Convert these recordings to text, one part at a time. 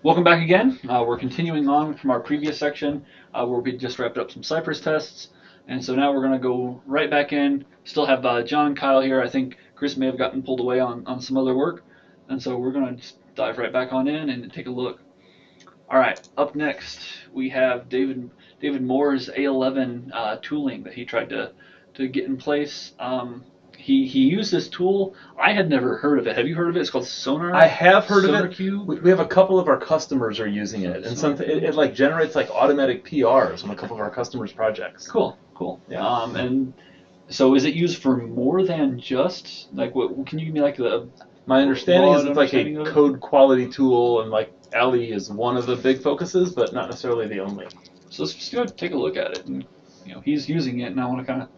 Welcome back again. We're continuing on from our previous section where we just wrapped up some Cypress tests. And so now we're going to go right back in. Still have John and Kyle here. I think Chris may have gotten pulled away on some other work. And so we're going to just dive right back on in and take a look. All right, up next we have David Moore's A11 tooling that he tried to get in place. He used this tool. I had never heard of it. Have you heard of it? It's called Sonar. I have heard of it. Cube. We have a couple of our customers are using it, and it like generates like automatic PRs on a couple of our customers' projects. Cool. Yeah. And so is it used for more than just like what? Can you give me like the? My understanding is broad it's like a understanding of it? code quality tool, and like Ali is one of the big focuses, but not necessarily the only. So let's just go take a look at it, and he's using it, and I want to kind of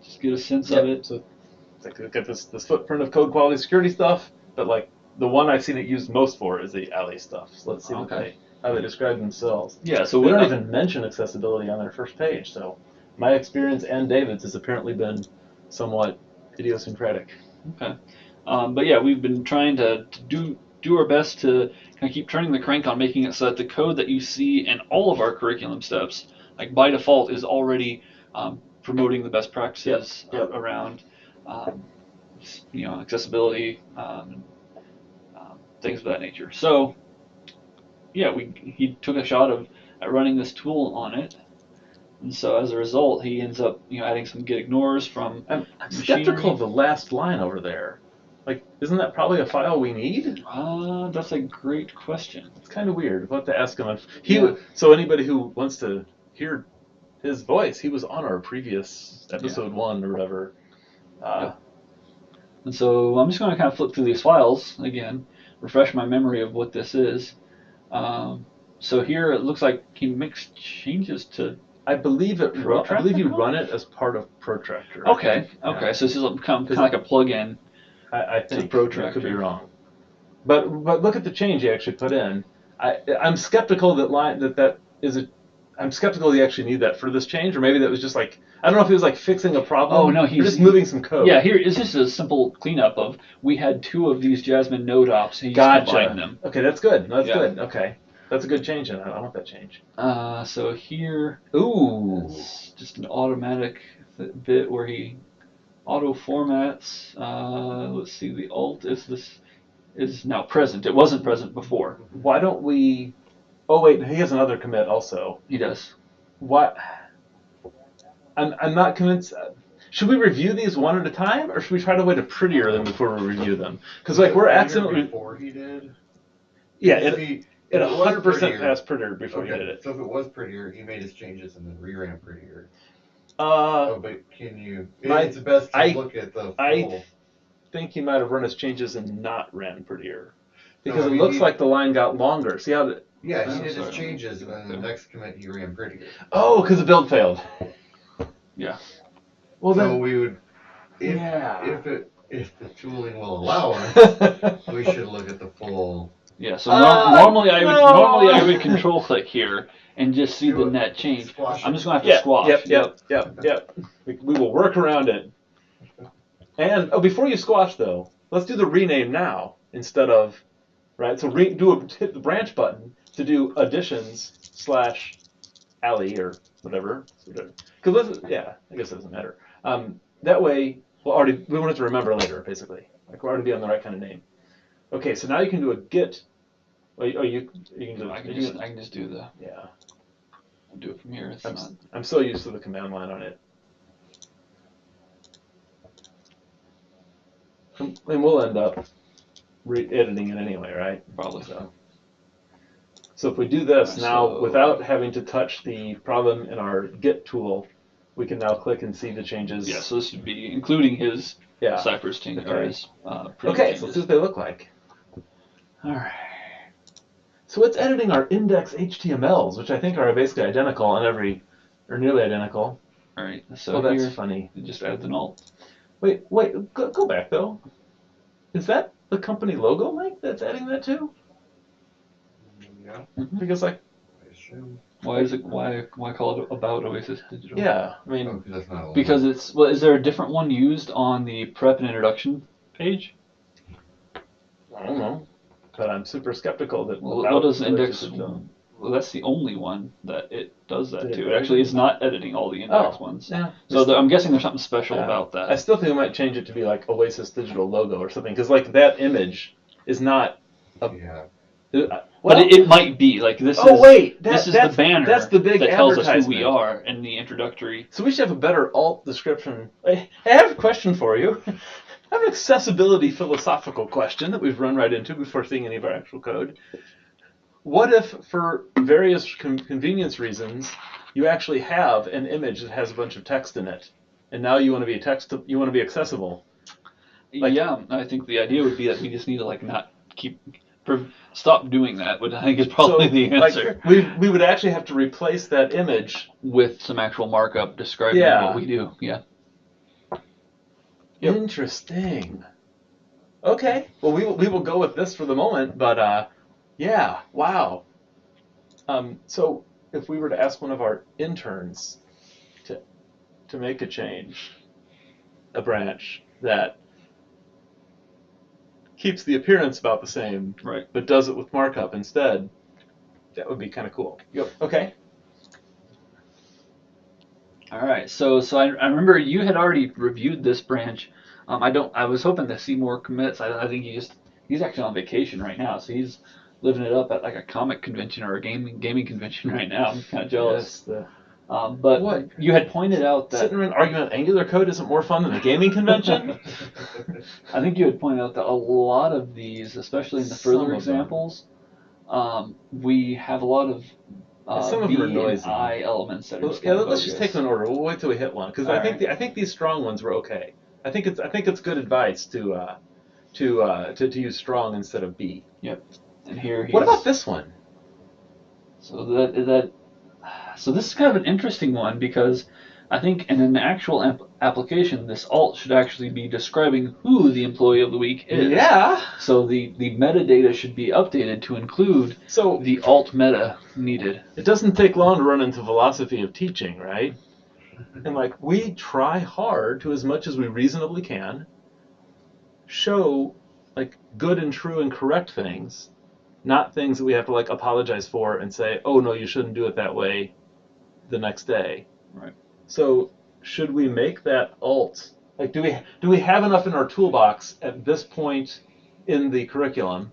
just get a sense of it. So it's like look at this footprint of code quality security stuff, but like the one I've seen it used most for is the Ali stuff. So let's see how they describe themselves. Yeah. So we don't even mention accessibility on their first page. So my experience and David's has apparently been somewhat idiosyncratic. Okay. But yeah, we've been trying to do our best to kind of keep turning the crank on making it so that the code that you see in all of our curriculum steps, like by default, is already promoting the best practices around accessibility, things of that nature. So yeah, he took a shot at running this tool on it. And so as a result, he ends up adding some get ignores from I'm skeptical of the last line over there. Like, isn't that probably a file we need? That's a great question. It's kind of weird. We'll have to ask him. So anybody who wants to hear his voice, he was on our previous episode 1 or whatever. And so I'm just going to kind of flip through these files again, refresh my memory of what this is. So here it looks like he makes changes to. I believe you run it as part of Protractor. Okay. So this is kind of like a plug-in. I think I could be wrong, but look at the change he actually put in. I'm skeptical I'm skeptical he actually need that for this change, or maybe that was just like I don't know if he was like fixing a problem. Oh no, he's just moving some code. Yeah, here is just a simple cleanup of we had 2 of these Jasmine node ops. And he just combined them. Okay, that's good. Good. Okay, that's a good change, and I want that change. So here, it's just an automatic bit where he auto formats. Let's see, the alt is now present. It wasn't present before. Why don't we? Oh wait, he has another commit also. He does. What? I'm not convinced. Should we review these one at a time, or should we try to wait a prettier them before we review them? Because like we're accidentally before he did. Yeah, it 100% passed prettier before he did it. So if it was prettier, he made his changes and then reran prettier. But can you? It's best to look at the full. I think he might have run his changes and not ran prettier, because it looks like the line got longer. See how? He did his changes, and then the next commit he ran prettier. Oh, because the build failed. Yeah. Well, so then we would, if the tooling will allow us, we should look at the full. Yeah. So normally I would control click here and just see the net change. I'm just gonna have to squash. Yep. We will work around it. And before you squash though, let's do the rename now instead of right. So hit the branch button to do additions / Ali or whatever. Because I guess it doesn't matter. That way we won't have to remember later. Basically, like we'll already be on the right kind of name. Okay, so now you can do a git. You can do. I can just do the. Yeah. I'll do it from here. I'm so used to the command line on it. And we'll end up editing it anyway, right? Probably so. So if we do this now without having to touch the problem in our git tool, we can now click and see the changes. Yeah, so this would be including his Cypress change. Okay. So let's see what they look like. All right. So it's editing our index HTMLs, which I think are basically identical on or nearly identical. All right. So that's funny. It just adds an alt. Wait, go back though. Is that the company logo, Mike? That's adding that too? Yeah. Mm-hmm. Because like. I assume. Why call it About Oasis Digital? Yeah, I mean because is there a different one used on the prep and introduction page? I don't know. but I'm super skeptical that. Well, without what does the index? register- Well, that's the only one that it does that Did it to. It really? actually is not editing all the index ones. Yeah. So I'm guessing there's something special Yeah. about that. I still think we might change it to be like Oasis digital logo or something, because like that image is not. Yeah. But it might be like this. Oh is, wait, this is that's the banner. That's the big that tells us who we advertisement. are in the introductory. So we should have a better alt description. I have a question for you. I have an accessibility philosophical question that we've run right into before seeing any of our actual code. What if, for various convenience reasons, you actually have an image that has a bunch of text in it, and now you want to be accessible? Yeah, I think the idea would be that we just need to like not stop doing that. But I think is probably the answer. Like, we would actually have to replace that image with some actual markup describing what we do. Yeah. Yep. Interesting. Okay. Well, we will go with this for the moment, but yeah. Wow. So if we were to ask one of our interns to make a change, a branch that keeps the appearance about the same, right, but does it with markup instead, that would be kind of cool. Yep. Okay. All right. So I remember you had already reviewed this branch. I was hoping to see more commits. I think he's actually on vacation right now, so he's living it up at like a comic convention or a gaming convention right now. I'm kind of jealous. Yes, but what? You had pointed out that sitting around arguing about Angular code isn't more fun than a gaming convention. I think you had pointed out that a lot of these, especially in the further examples, we have a lot of some of B them are noisy. and I elements that are just let's just take them in order. We'll wait till we hit one, because I think these strong ones were okay. I think it's good advice to use strong instead of B. Yep. And here. What about this one? So so this is kind of an interesting one, because I think in an actual application, this alt should actually be describing who the employee of the week is. Yeah. So the metadata should be updated to include the alt meta needed. It doesn't take long to run into philosophy of teaching, right? And like, we try hard to, as much as we reasonably can, show like good and true and correct things, not things that we have to like apologize for and say, oh no, you shouldn't do it that way the next day. Right. So should we make that alt? Like, do we have enough in our toolbox at this point in the curriculum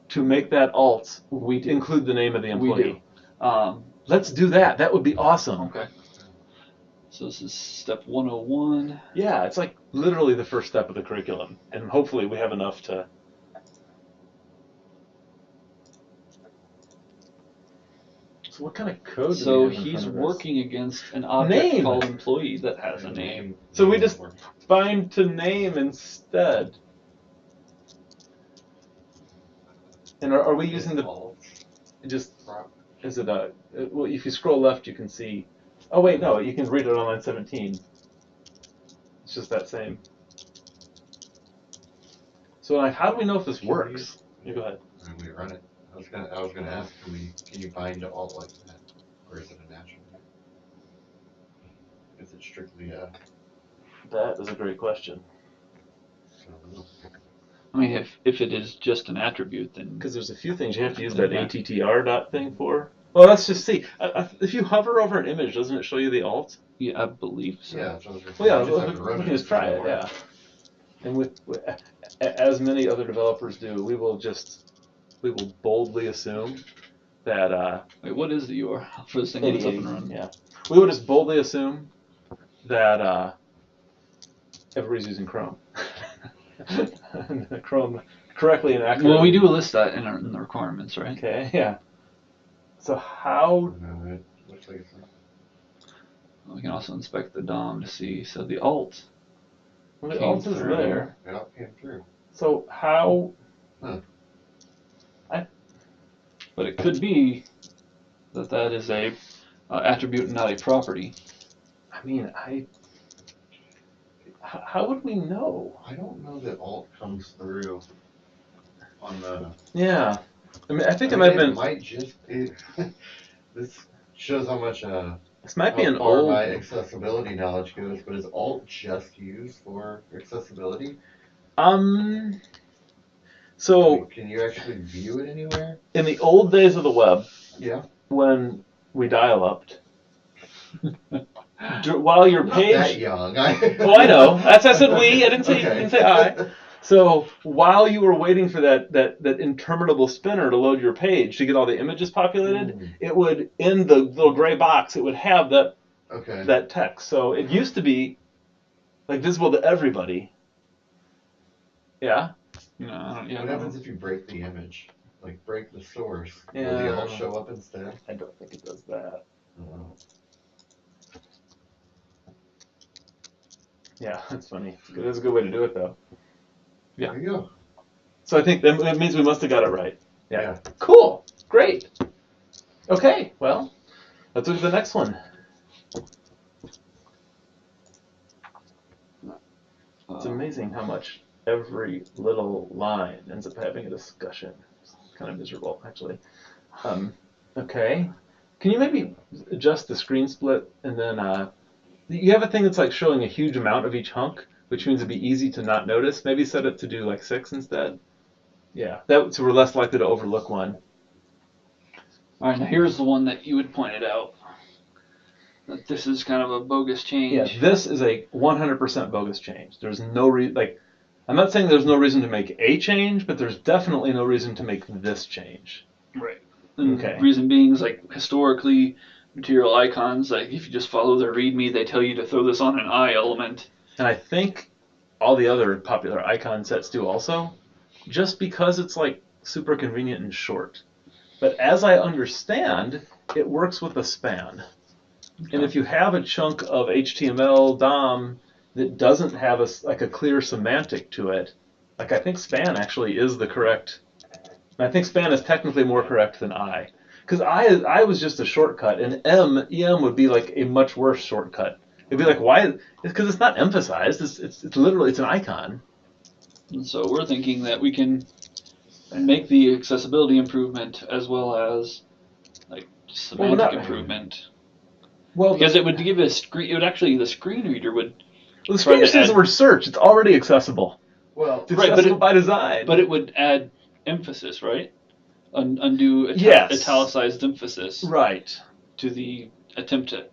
to make that alt include the name of the employee? We do. Let's do that. That would be awesome. Okay. So this is step 101. Yeah, it's like literally the first step of the curriculum, and hopefully we have enough to. So what kind of code? So he's working against an object called employee that has a name. So we just bind to name instead. And are we using the just? Is it a? Well, if you scroll left, you can see. Oh wait, no, you can read it on line 17. It's just that same. So like, how do we know if this works? You go ahead. When we run it, I was gonna ask, can you bind to alt like that, or is it a natural? Is it strictly a? That is a great question. I mean, if it is just an attribute, then because there's a few things you have to use that attr dot thing for. Well, let's just see. If you hover over an image, doesn't it show you the alt? Yeah, I believe so. Yeah. We can just try it. Yeah. And with as many other developers do, we will boldly assume that. Wait, what is the URL for this thing that's up and running? Yeah. We will just boldly assume that everybody's using Chrome. Chrome correctly and accurately. Well, we do list that in the requirements, right? Okay. Yeah. So how? No, it looks like it's not. We can also inspect the DOM to see. So the alt. Well, the alt is there. It all came through. So how? Huh. But it could be that is a attribute and not a property. I mean, how would we know? I don't know that alt comes through on the. Yeah. I mean, I think it might have been. It might just be. This shows how much. This might be an how far old. my accessibility knowledge goes, but is alt just used for accessibility? So Can you actually view it anywhere? in the old days of the web, Yeah. when we dial-upped, while your I'm not that page, young. oh, I know. That's I said we. I didn't say Okay. I didn't say I. So while you were waiting for that interminable spinner to load your page to get all the images populated, it would, in the little gray box, it would have Okay. that text. So it used to be like visible to everybody. Yeah. No, I don't, yeah, What I don't happens know. if you break the image? Like break the source? Yeah. Will they all show up instead? I don't think it does that. Oh. Yeah, that's funny. That's a good way to do it, though. Yeah. There you go. So I think that means we must have got it right. Yeah. Yeah. Cool. Great. Okay. Well, let's look at the next one. It's amazing how much every little line ends up having a discussion. It's kind of miserable, actually. Okay. Can you maybe adjust the screen split and then you have a thing that's like showing a huge amount of each hunk, which means it'd be easy to not notice. Maybe set it to do like 6 instead. Yeah, so we're less likely to overlook one. All right, now here's the one that you had pointed out. That this is kind of a bogus change. Yeah, this is a 100% bogus change. There's no I'm not saying there's no reason to make a change, but there's definitely no reason to make this change. Right. And Okay. reason being is like historically, material icons, like if you just follow their README, they tell you to throw this on an I element. And I think all the other popular icon sets do also, just because it's like super convenient and short. But as I understand, it works with a span. And if you have a chunk of HTML DOM that doesn't have a clear semantic to it, like I think span actually is the correct. I think span is technically more correct than I, because I was just a shortcut, and em would be like a much worse shortcut. It'd be like, why? It's because it's not emphasized. It's literally it's an icon. And so we're thinking that we can make the accessibility improvement as well as like semantic improvement. Well, because it would give a screen. It would actually the screen reader would. Well, the screen says the word search. It's already accessible. Well, it's accessible by design. But it would add emphasis, right? Undo italicized emphasis. Right. To the attempt to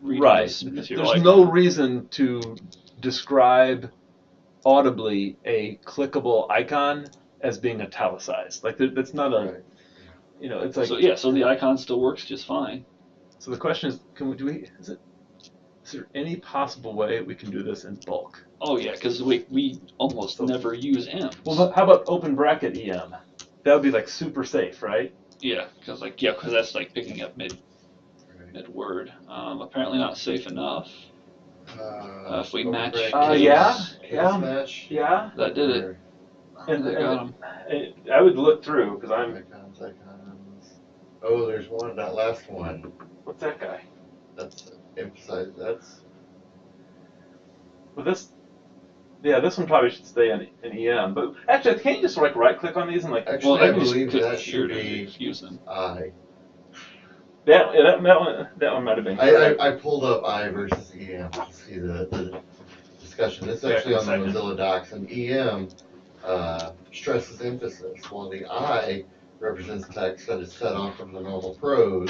read this material. There's no reason to describe audibly a clickable icon as being italicized. Like that's not a. Right. It's like. So the icon still works just fine. So the question is, is there any possible way we can do this in bulk? Oh yeah, because we almost never use em. Well, how about open bracket em? That would be like super safe, right? Yeah, because that's like picking up mid word. Apparently not safe enough. If we match. Match. Yeah. That did it. And they got them. I would look through because I'm. Icons. Oh, there's one. That last one. What's that guy? That's emphasized. That's. Well, this. Yeah, this one probably should stay in EM. But actually, can't you just like right click on these and like? Actually, I believe that should be use them. I. That one might have been. I pulled up I versus EM to see the discussion. It's actually on the Mozilla Docs, and EM stresses emphasis, while the I represents text that is set off from the normal prose,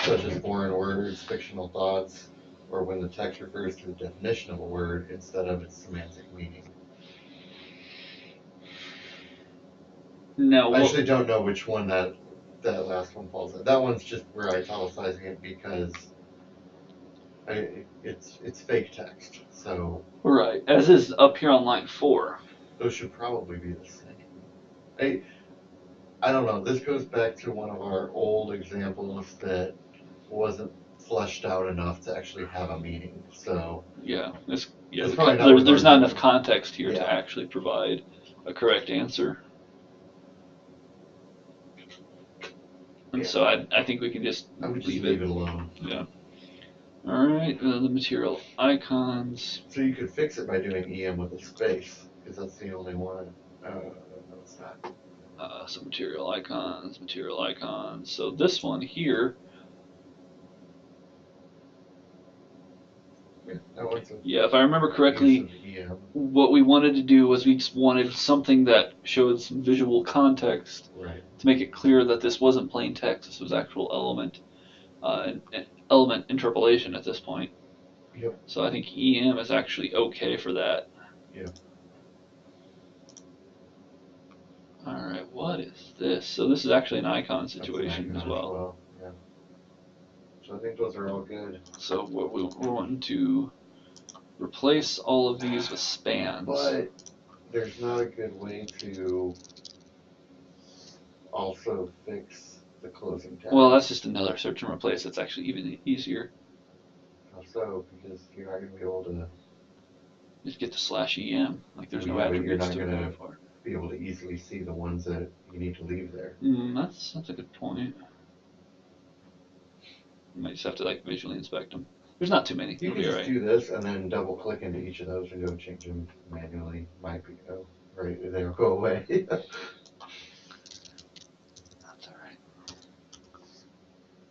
such as foreign words, fictional thoughts, or when the text refers to the definition of a word instead of its semantic meaning. No, I actually don't know which one that last one falls in. That one's just we're italicizing it because it's fake text. So right, as is up here on line 4. Those should probably be the same. I don't know. This goes back to one of our old examples that wasn't fleshed out enough to actually have a meaning. So there's not enough context here to actually provide a correct answer. And so I think we can just leave it alone. Yeah. All right, the material icons. So you could fix it by doing EM with a space, because that's the only one. No, it's not. So material icons. So this one here. Oh, it's a Yeah, if I remember correctly, use of EM. what we wanted to do was we just wanted something that showed some visual context Right. to make it clear that this wasn't plain text. This was actual element interpolation at this point. Yep. So I think EM is actually okay for that. Yep. All right, what is this? So this is actually an icon That's an situation icon as well. Yeah. So I think those are all good. So we're wanting to replace all of these with spans. But there's not a good way to also fix the closing tag. Well, that's just another search and replace. That's actually even easier. How so? Because you're not going to be able to Just get the /em. Like there's no Yeah, but you're attributes not to gonna- go for. be able to easily see the ones that you need to leave there. That's a good point. You might just have to like visually inspect them. There's not too many. You You'll can be just right. do this and then double click into each of those and go change them manually. Might be right, they'll go away. That's all right.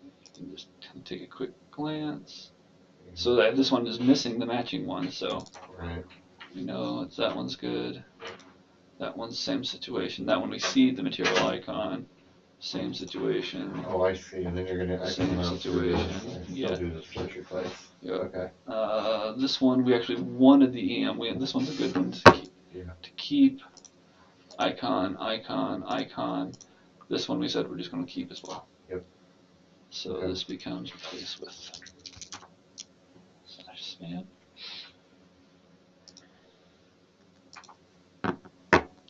You can just take a quick glance. So that this one is missing the matching one, so Right. we know that one's good. That one's same situation. That one we see the material icon. Same situation. Oh, I see. And then you're gonna Same situation. Still do the search replace. Yeah. Okay. This one we actually wanted the EM. This one's a good one to keep. Icon, icon, icon. This one we said we're just going to keep as well. Yep. So Okay. this becomes replaced with /span.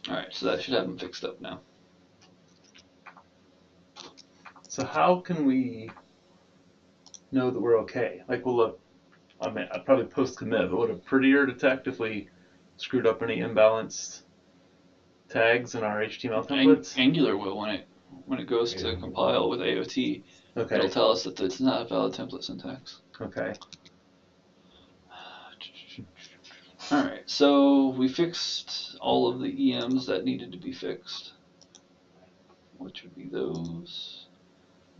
All right, so that should have them fixed up now. So how can we know that we're okay? Like, we'll look, I mean, I'd probably post commit, but would a prettier detect if we screwed up any imbalanced tags in our HTML templates? Angular will when it goes to Yeah. compile with AOT. Okay. It'll tell us that it's not a valid template syntax. Okay. All right, so we fixed all of the EMs that needed to be fixed, which would be those,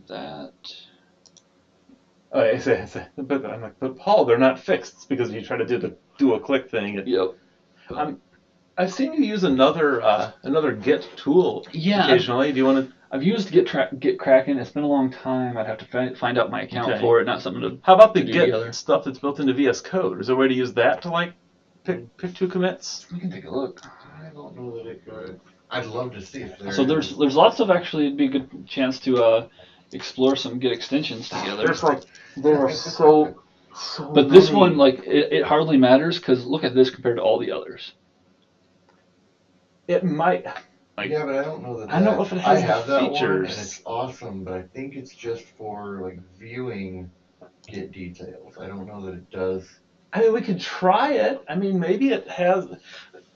that. Oh, I say, but I'm like, but Paul, they're not fixed. It's because you try to do the dual click thing. Yep. I've seen you use another Git tool occasionally. Do you want to? I've used Git Kraken. It's been a long time. I'd have to find out my account for it. Not something to. How about the do Git together. stuff that's built into VS Code? Is there a way to use that to like pick two commits? We can take a look. I don't know that it could. I'd love to see if there. So there's lots of actually. It'd be a good chance to explore some Git extensions together. There are so. But this one, like, it hardly matters because look at this compared to all the others. It might. Yeah, but I don't know that. I don't know if it has I have the that one, features. and it's awesome, but I think it's just for like viewing Git details. I don't know that it does. I mean, we could try it. I mean, maybe it has.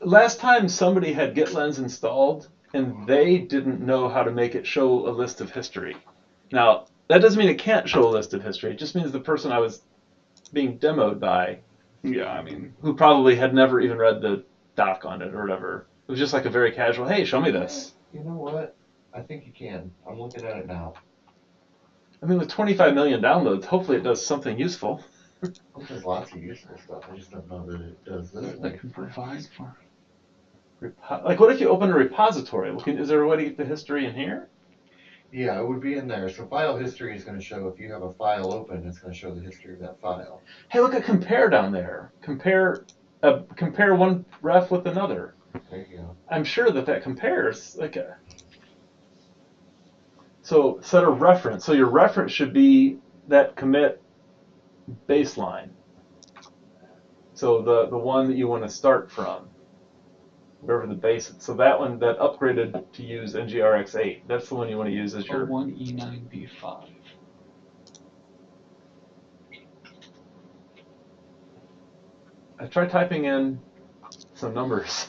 Last time somebody had GitLens installed, and they didn't know how to make it show a list of history. Now, that doesn't mean it can't show a list of history. It just means the person I was being demoed by, Yeah, I mean, who probably had never even read the doc on it or whatever. It was just like a very casual, hey, show me this. You know what? I think you can. I'm looking at it now. I mean, with 25 million downloads, hopefully it does something useful. There's lots of useful stuff. I just don't know that it does this. that can provide for. Like, what if you open a repository? Is there a way to get the history in here? Yeah, it would be in there. So file history is going to show if you have a file open, it's going to show the history of that file. Hey, look at compare down there. Compare one ref with another. There you go. I'm sure that compares. So set a reference. So your reference should be that commit baseline. So the one that you want to start from, wherever the base is. So that one that upgraded to use NGRX8. That's the one you want to use as your 01E9B5. I tried typing in some numbers.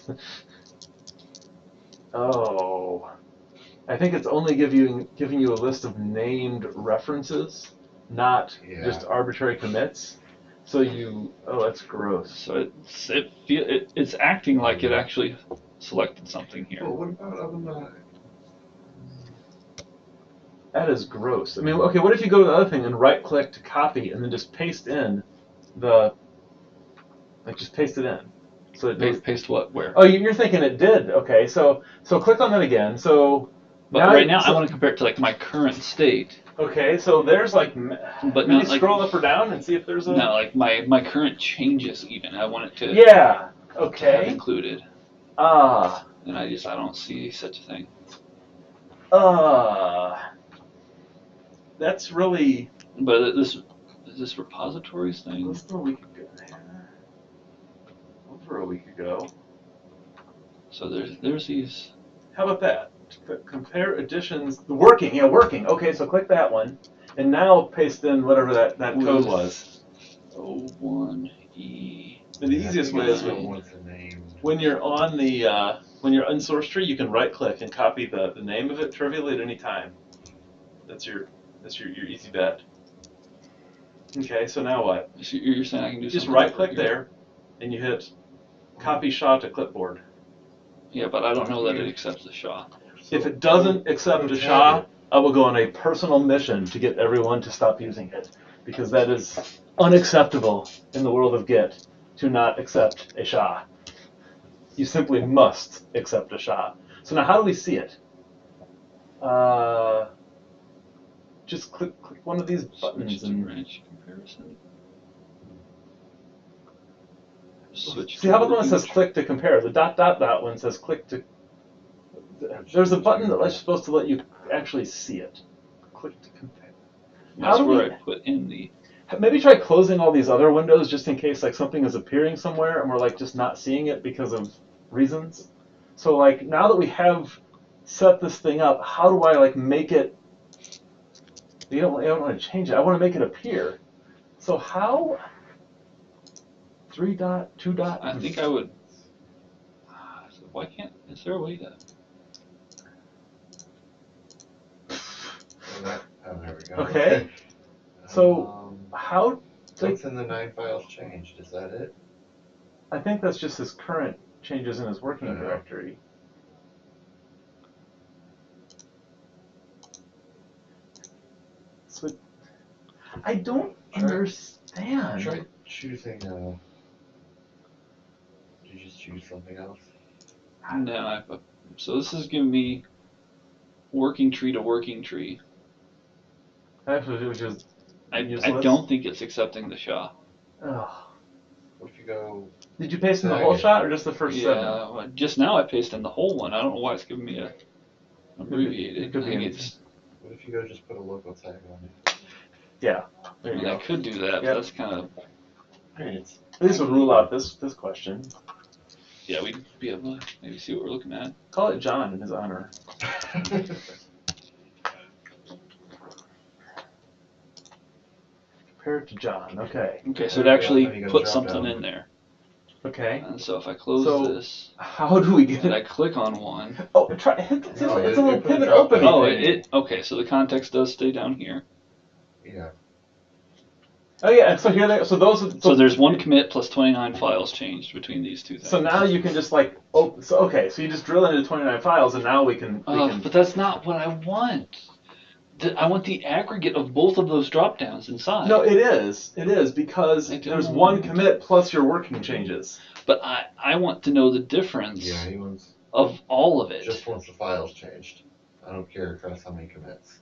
Oh, I think it's only giving you a list of named references, not just arbitrary commits. So that's gross. So it's acting like it actually selected something here. Well, what about other than That is gross. I mean, okay, what if you go to the other thing and right-click to copy and then just paste in the Like just paste it in. So it does. Paste what? Where? Oh, you're thinking it did. Okay, so click on that again. So But right now I want to compare it to like my current state. Okay, so there's like, But maybe not like, scroll up or down and see if there's a. No, like my current changes even. I want it to Yeah. to have Okay. included. And I don't see such a thing. That's really. But this repositories thing. This was a week ago. Over a week ago. So there's these. How about that? Compare editions. The working. Yeah, working. Okay, so click that one, and now paste in whatever that code was. A11y. And the easiest way is when you're on the when you're in source tree, you can right click and copy the name of it trivially at any time. That's your easy bet. Okay, so now what? You're saying I can do just something right click there, and you hit copy SHA to clipboard. Yeah, but I don't know that it accepts the SHA. If it doesn't accept a SHA, I will go on a personal mission to get everyone to stop using it, because that is unacceptable in the world of Git to not accept a SHA. You simply must accept a SHA. So now how do we see it? Just click one of these buttons and branch comparison. Switch. See how about the one that says click to compare? The ... one says click to. There's a button that's supposed to let you actually see it. Click to compare. That's where I put in the. Maybe try closing all these other windows just in case like something is appearing somewhere and we're like just not seeing it because of reasons. So like now that we have set this thing up, how do I like make it? I don't want to change it. I want to make it appear. So how? 3 dot, 2 dot. I think I would. Why can't? Is there a way to? Oh, there we go. Okay. So how? What's in the 9 files changed? Is that it? I think that's just his current changes in his working directory. So I don't understand. Try choosing. Did you just choose something else? No, so this is giving me working tree to working tree. Actually, which is I don't think it's accepting the SHA. Oh. What if you go? Did you paste in the whole shot or just the first 7? Yeah, just now I pasted in the whole one. I don't know why it's giving me a abbreviated. It could be. What if you go just put a local tag on it? Yeah, there you go. I could do that, but that's kind of. This would rule out this question. Yeah, we'd be able to maybe see what we're looking at. Call it John in his honor. Compare it to John. Okay. Okay, so it actually put something in there. Okay. And so if I close this, how do we get and it? I click on one. Oh, it's a little pivot open. Oh, okay. So the context does stay down here. Yeah. Oh yeah. So here, so there's one commit plus 29 files changed between these two things. So now you can just like so you just drill into 29 files, and now we can. But that's not what I want. I want the aggregate of both of those drop downs inside. No, it is because there's one commit plus your working changes. But I want to know the difference of all of it. Just once the file's changed. I don't care across how many commits,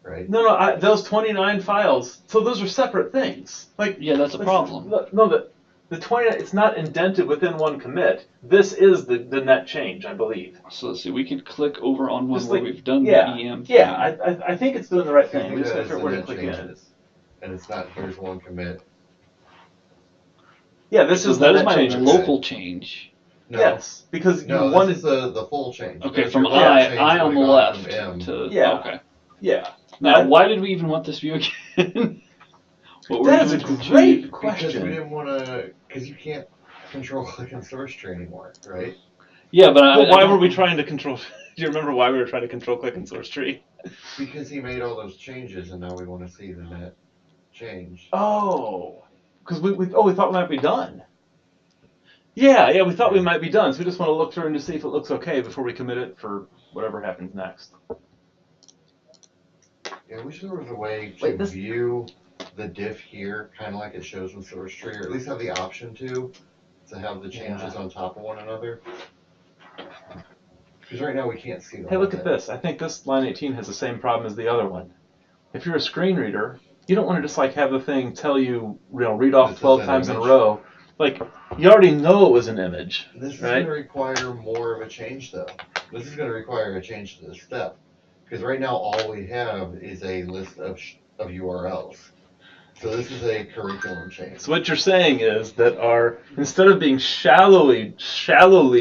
right? No, those 29 files. So those are separate things. Like yeah, that's a problem. No, the 29. It's not indented within one commit. This is the net change, I believe. So let's see. We could click over on one where we've done the EM. Yeah, I think it's doing the right thing. We just gotta figure out where to click in. And it's not. Here's one commit. Yeah, this is my local change. No. Yes, because this is the full change. Okay, from I on the left to okay. Yeah. Now, why did we even want this view again? That is a great question. Because we didn't want to. Because you can't control click and source tree anymore, right? Yeah, but why were we trying to control? Do you remember why we were trying to control click and source tree? Because he made all those changes, and now we want to see the net change. Oh, because we thought we might be done. Yeah, we thought we might be done, so we just want to look through and to see if it looks okay before we commit it for whatever happens next. Yeah, I wish there was a way to view the diff here, kind of like it shows in source tree, or at least have the option to, to have the changes on top of one another. Because right now we can't see them. Hey, look at this. I think this line 18 has the same problem as the other one. If you're a screen reader, you don't want to just like have the thing tell you, read off This is 12 an times in a image. row. Like, you already know it was an image, This is right? going to require more of a change, though. This is going to require a change to the step. Because right now all we have is a list of URLs. So this is a curriculum change. So what you're saying is that instead of being shallowly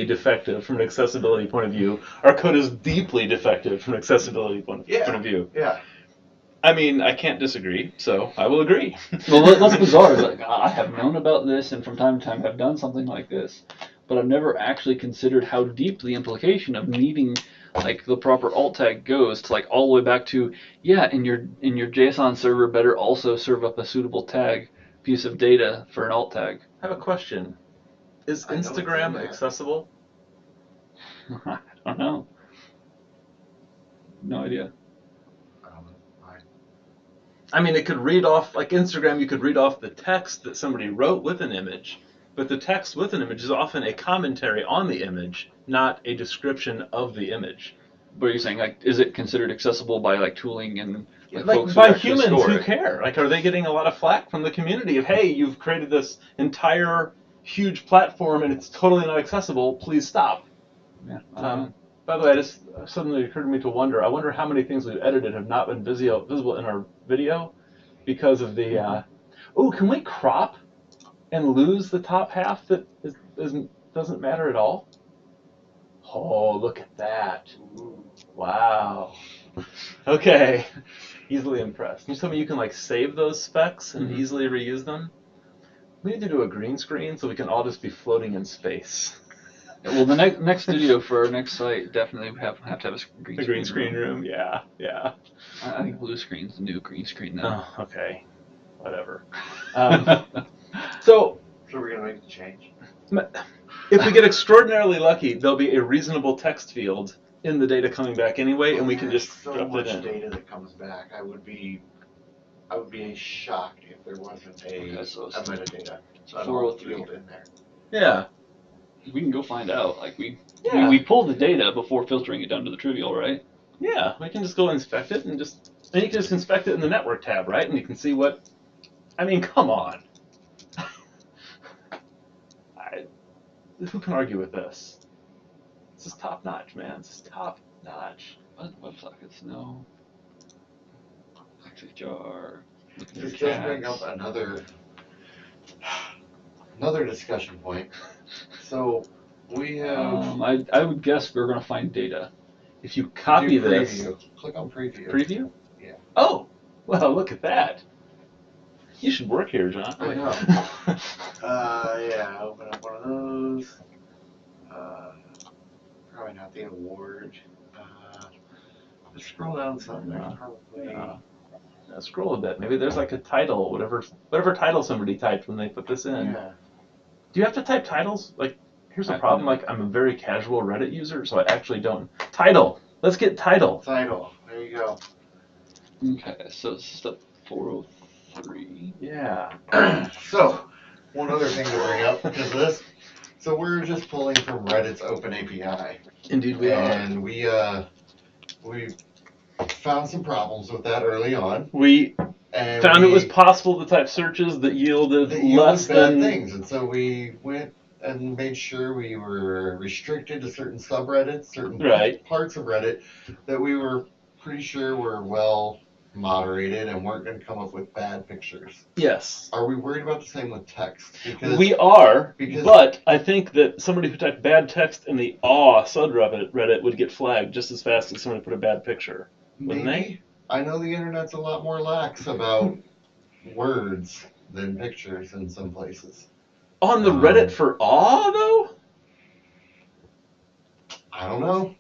defective from an accessibility point of view, our code is deeply defective from an accessibility point of view. Yeah. I mean, I can't disagree, so I will agree. Well, that's bizarre. Like, I have known about this, and from time to time have done something like this, but I've never actually considered how deep the implication of needing like the proper alt tag goes to like all the way back to in your JSON server better also serve up a suitable tag piece of data for an alt tag. I have a question. Is I know it's in Instagram there. accessible? I don't know. No idea. I mean, it could read off, like Instagram, you could read off the text that somebody wrote with an image, but the text with an image is often a commentary on the image, not a description of the image. What are you saying? Like, is it considered accessible by like tooling and like Like folks who by actually humans score who it? care. Like, are they getting a lot of flack from the community of, hey, you've created this entire huge platform and it's totally not accessible, please stop. Yeah. By the way, it just suddenly occurred to me to wonder, I wonder how many things we've edited have not been visible in our video because of the, can we crop and lose the top half that doesn't matter at all? Oh, look at that. Wow. Okay. Easily impressed. You tell me you can like save those specs and easily reuse them? We need to do a green screen so we can all just be floating in space. Well, the next studio for our next site definitely have to have a green screen room. Yeah. I think blue screen's the new green screen now. Oh, okay. Whatever. So we're going to make the change. If we get extraordinarily lucky, there'll be a reasonable text field in the data coming back anyway, and we can just so drop much it in. data that comes back. I would be shocked if there wasn't a metadata a 403 field in there. Yeah. We can go find out. Like we Yeah. pull the data before filtering it down to the trivial, right? Yeah, we can just go inspect it and you can just inspect it in the network tab, right? And you can see what. I mean, come on. Who can argue with this? This is top notch, man. This is top notch. WebSockets, no. Access jar. This does bring up another discussion point. So we have. I would guess we're going to find data. If you copy this. Preview. Click on preview. Preview? Yeah. Oh, well, look at that. You should work here, John. I know. Yeah, open up one of those. Probably not the award. Just scroll down some. There's probably. Scroll a bit. Maybe there's like a title, whatever title somebody typed when they put this in. Yeah. Do you have to type titles? Like, here's the problem. Like, I'm a very casual Reddit user, so I actually don't. Title. Let's get title. Title. There you go. Okay, so step 403. Yeah. So, one other thing to bring up because of this. So we're just pulling from Reddit's Open API. Indeed we are. And we found some problems with that early on. We found it was possible to type searches that yielded less bad than things, and so we went and made sure we were restricted to certain subreddits, certain parts of Reddit that we were pretty sure were well moderated and weren't going to come up with bad pictures. Yes. Are we worried about the same with text? Because we are, but I think that somebody who typed bad text in the awe subreddit would get flagged just as fast as somebody who put a bad picture. Wouldn't they? I know the internet's a lot more lax about words than pictures in some places. On the Reddit for awe, though? I don't know.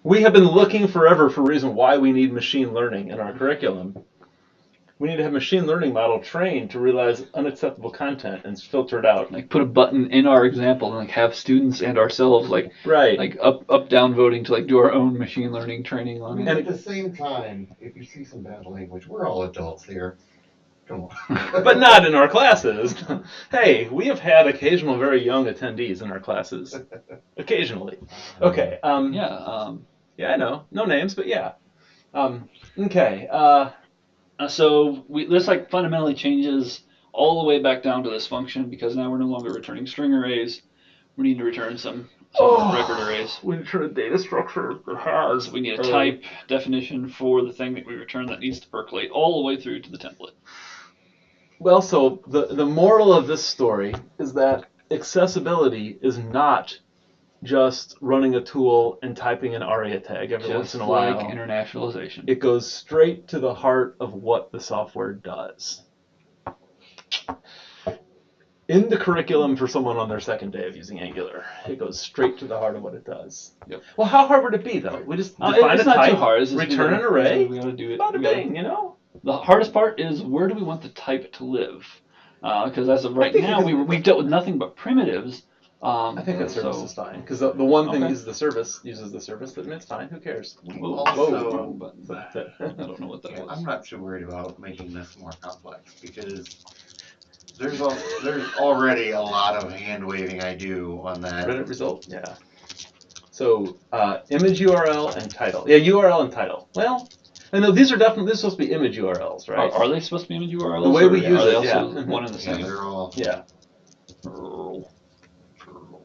We have been looking forever for a reason why we need machine learning in our curriculum. We need to have machine learning model trained to realize unacceptable content and filter it out. Like put a button in our example and like have students and ourselves like up down voting to like do our own machine learning training on it. And at the same time, if you see some bad language, we're all adults here. Come on. But not in our classes. Hey, we have had occasional very young attendees in our classes. Occasionally. Okay. Yeah, I know. No names, but yeah. Okay. So this like fundamentally changes all the way back down to this function because now we're no longer returning string arrays. We need to return some record arrays. We return a data structure that has. So we need a type definition for the thing that we return that needs to percolate all the way through to the template. Well, so the moral of this story is that accessibility is not just running a tool and typing an ARIA tag every once in a while. Just like internationalization. It goes straight to the heart of what the software does. In the curriculum for someone on their second day of using Angular, it goes straight to the heart of what it does. Yep. Well, how hard would it be, though? We just define it's a not type, too hard. It's just return an array. We gotta do it. Bada bing, you know? The hardest part is where do we want the type to live? Because as of right now, we've dealt with nothing but primitives. I think that service is fine because the one thing uses the service that it's fine. Who cares? Also, I don't know what that was. I'm not too worried about making this more complex because there's already a lot of hand waving I do on that. Reddit result, yeah. So image URL and title. Yeah, URL and title. Well, I know these are supposed to be image URLs, right? Are they supposed to be image URLs? The way we use it, also one and the same. Yeah, they're all. Yeah.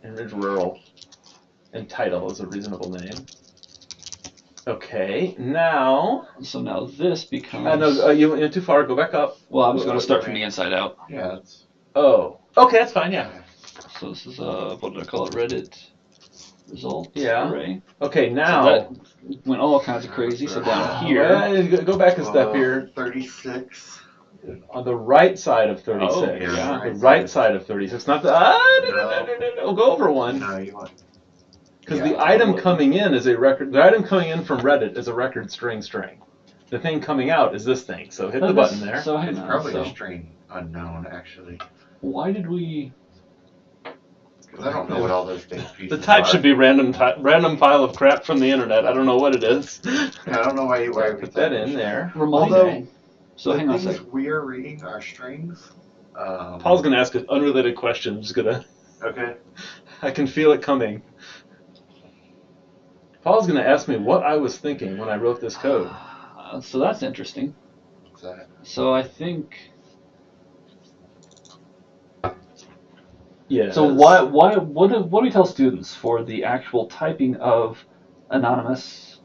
Image URL and title is a reasonable name. Okay, now. So now this becomes. No, you went too far. Go back up. Well, I'm just going to start from the inside out. Yeah. That's... Oh. Okay, that's fine. Yeah. So this is what did I call it? Reddit result array. Okay, now. So that went all kinds of crazy. So down here. Go back a step here. 36. On the right side of 36. Oh, yeah. The right side of 36. Not the. No. Go over one. No, you want. Because the item coming in is a record. The item coming in from Reddit is a record string. The thing coming out is this thing. So hit the button there. So it's probably a string unknown, actually. Why did we? Because I don't know what all those big pieces The type are. should be random file of crap from the internet. I don't know what it is. Yeah, I don't know why you Put that in there. Although, so hang on a things second. we are reading are strings. Paul's going to ask an unrelated question. I'm just going to. Okay. I can feel it coming. Paul's going to ask me what I was thinking when I wrote this code. So that's interesting. What's that? So I think. Yeah. So what do we tell students for the actual typing of anonymous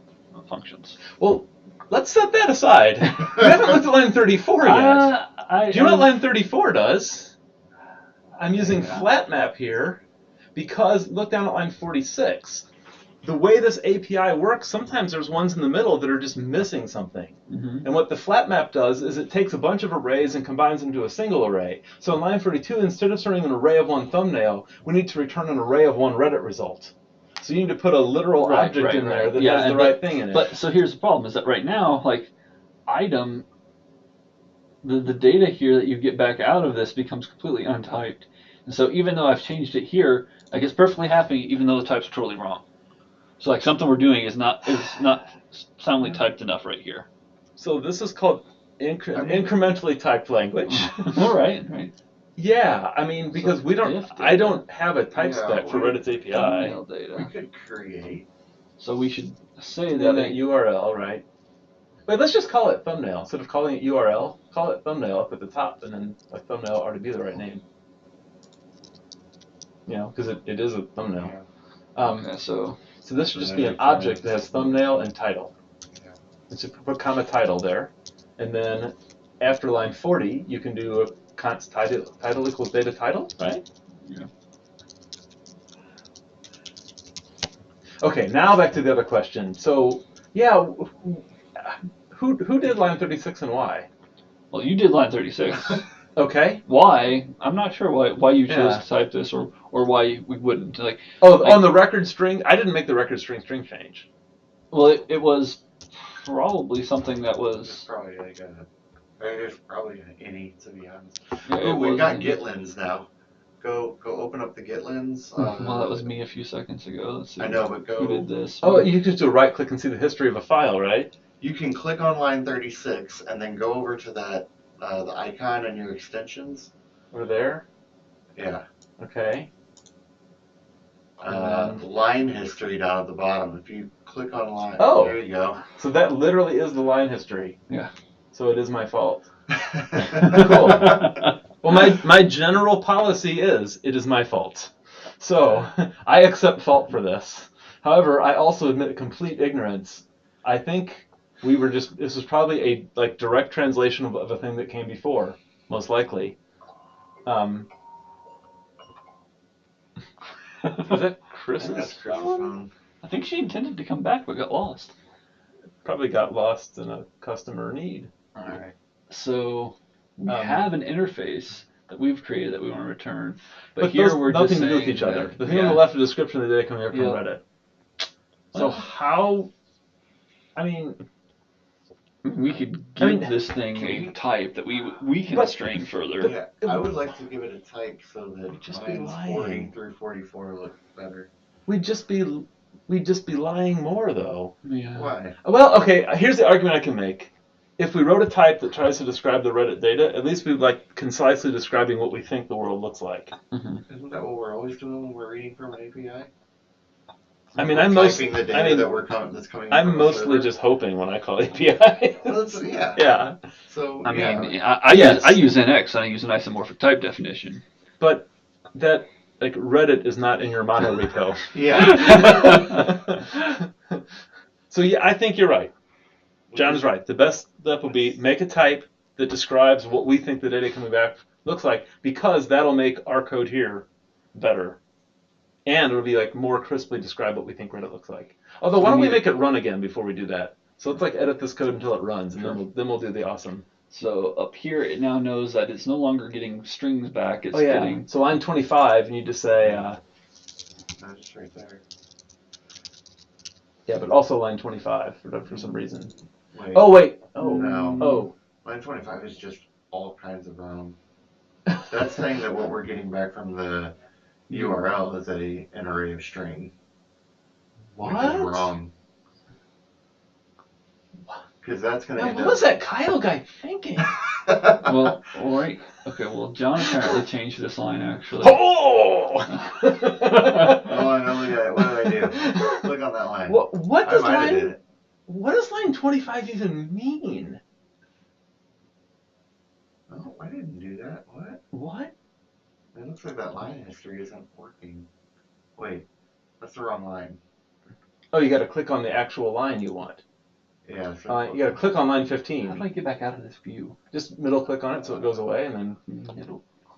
functions? Well, let's set that aside. We haven't looked at line 34 yet. Do you know what line 34 does? I'm using Flatmap here because look down at line 46. The way this API works, sometimes there's ones in the middle that are just missing something. Mm-hmm. And what the Flatmap does is it takes a bunch of arrays and combines them into a single array. So in line 32, instead of returning an array of one thumbnail, we need to return an array of one Reddit result. So you need to put a literal object in there that has the right thing in it. But so here's the problem, is that right now, like, item, the data here that you get back out of this becomes completely untyped. And so even though I've changed it here, like, it's perfectly happy even though the type's totally wrong. So like something we're doing is not soundly typed enough right here. So this is called incrementally typed language. All right. Yeah, I mean, because I don't have a type spec for Reddit's API. Data. We could create. So we should say Then that a URL, right? Wait, let's just call it thumbnail. Instead of calling it URL, call it thumbnail up at the top, and then like thumbnail ought to be the right name. You know, because it is a thumbnail. Okay, so this should just be an object that has thumbnail and title. Yeah. Let's put comma title there, and then after line 40, you can do a const title equals data title, right? Yeah. Okay, now back to the other question. So yeah, who did line 36 and why? Well, you did line 36. Okay. Why? I'm not sure why you chose to type this or why we wouldn't. On the record string, I didn't make the record string change. Well, it was probably something that It's was. probably it's probably an any, to be honest. Yeah, We've got Gitlins now. Go open up the Gitlins. Well, that was me a few seconds ago. Let's see. I know, but Who did this? Oh, you can just do a right click and see the history of a file, right? You can click on line 36 and then go over to that the icon and your extensions. We're there. Yeah. Okay. Line history down at the bottom. If you click on line, Oh. there you go. So that literally is the line history. Yeah. So it is my fault. Cool. Well, my general policy is it is my fault. So I accept fault for this. However, I also admit complete ignorance. I think this was probably a direct translation of a thing that came before, most likely. Is that Chris's That's Chris's phone? phone. I think she intended to come back but got lost. Probably got lost in a customer need. All right. So we have an interface that we've created that we want to return, but here those, we're nothing just to do with saying each other. that- The thing on the left is a description of the data coming up from Yep. Reddit. So Well, how? I mean, we could give this thing a type that we can string further. Yeah, I would like to give it a type so that just be lines lying. 40 through 44 look better. we'd just be lying more though. Yeah. Why? Well, okay. Here's the argument I can make. If we wrote a type that tries to describe the Reddit data, at least we'd concisely describing what we think the world looks like. Mm-hmm. Isn't that what we're always doing when we're reading from an API? I mean, We're I'm typing the data that's coming in I'm from a mostly server? just hoping when I call API. Well, yeah. Yeah. So I mean, yeah. I Yes. use NX and I use an isomorphic type definition. But that Reddit is not in your mono repo. Yeah. So yeah, I think you're right. John is right. The best step will be make a type that describes what we think the data coming back looks like, because that'll make our code here better. And it'll be more crisply describe what we think Reddit looks like. Although, why don't we make it run again before we do that? So let's edit this code until it runs, and then we'll do the awesome. So up here, it now knows that it's no longer getting strings back. It's getting. So line 25, and you just say. No, just right there. Yeah, but also line 25 for some reason. Wait. Oh wait. Oh No. Oh. Line 25 is just all kinds of wrong. That's saying that what we're getting back from the URL is an array of string. What? Which is wrong. Because that's going to end What up... was that Kyle guy thinking? Well, all right. Okay, well, John apparently changed this line, actually. Oh! Oh, I know, look at it. What did I do? Click on that line. What does I might have did line? it. What does line 25 even mean? Oh, I didn't do that. What? What? It looks like that line history isn't working. Wait, that's the wrong line. Oh, you got to click on the actual line you want. Yeah. So You got to click on line 15. How do I get back out of this view? Just middle click on it so it goes away, and then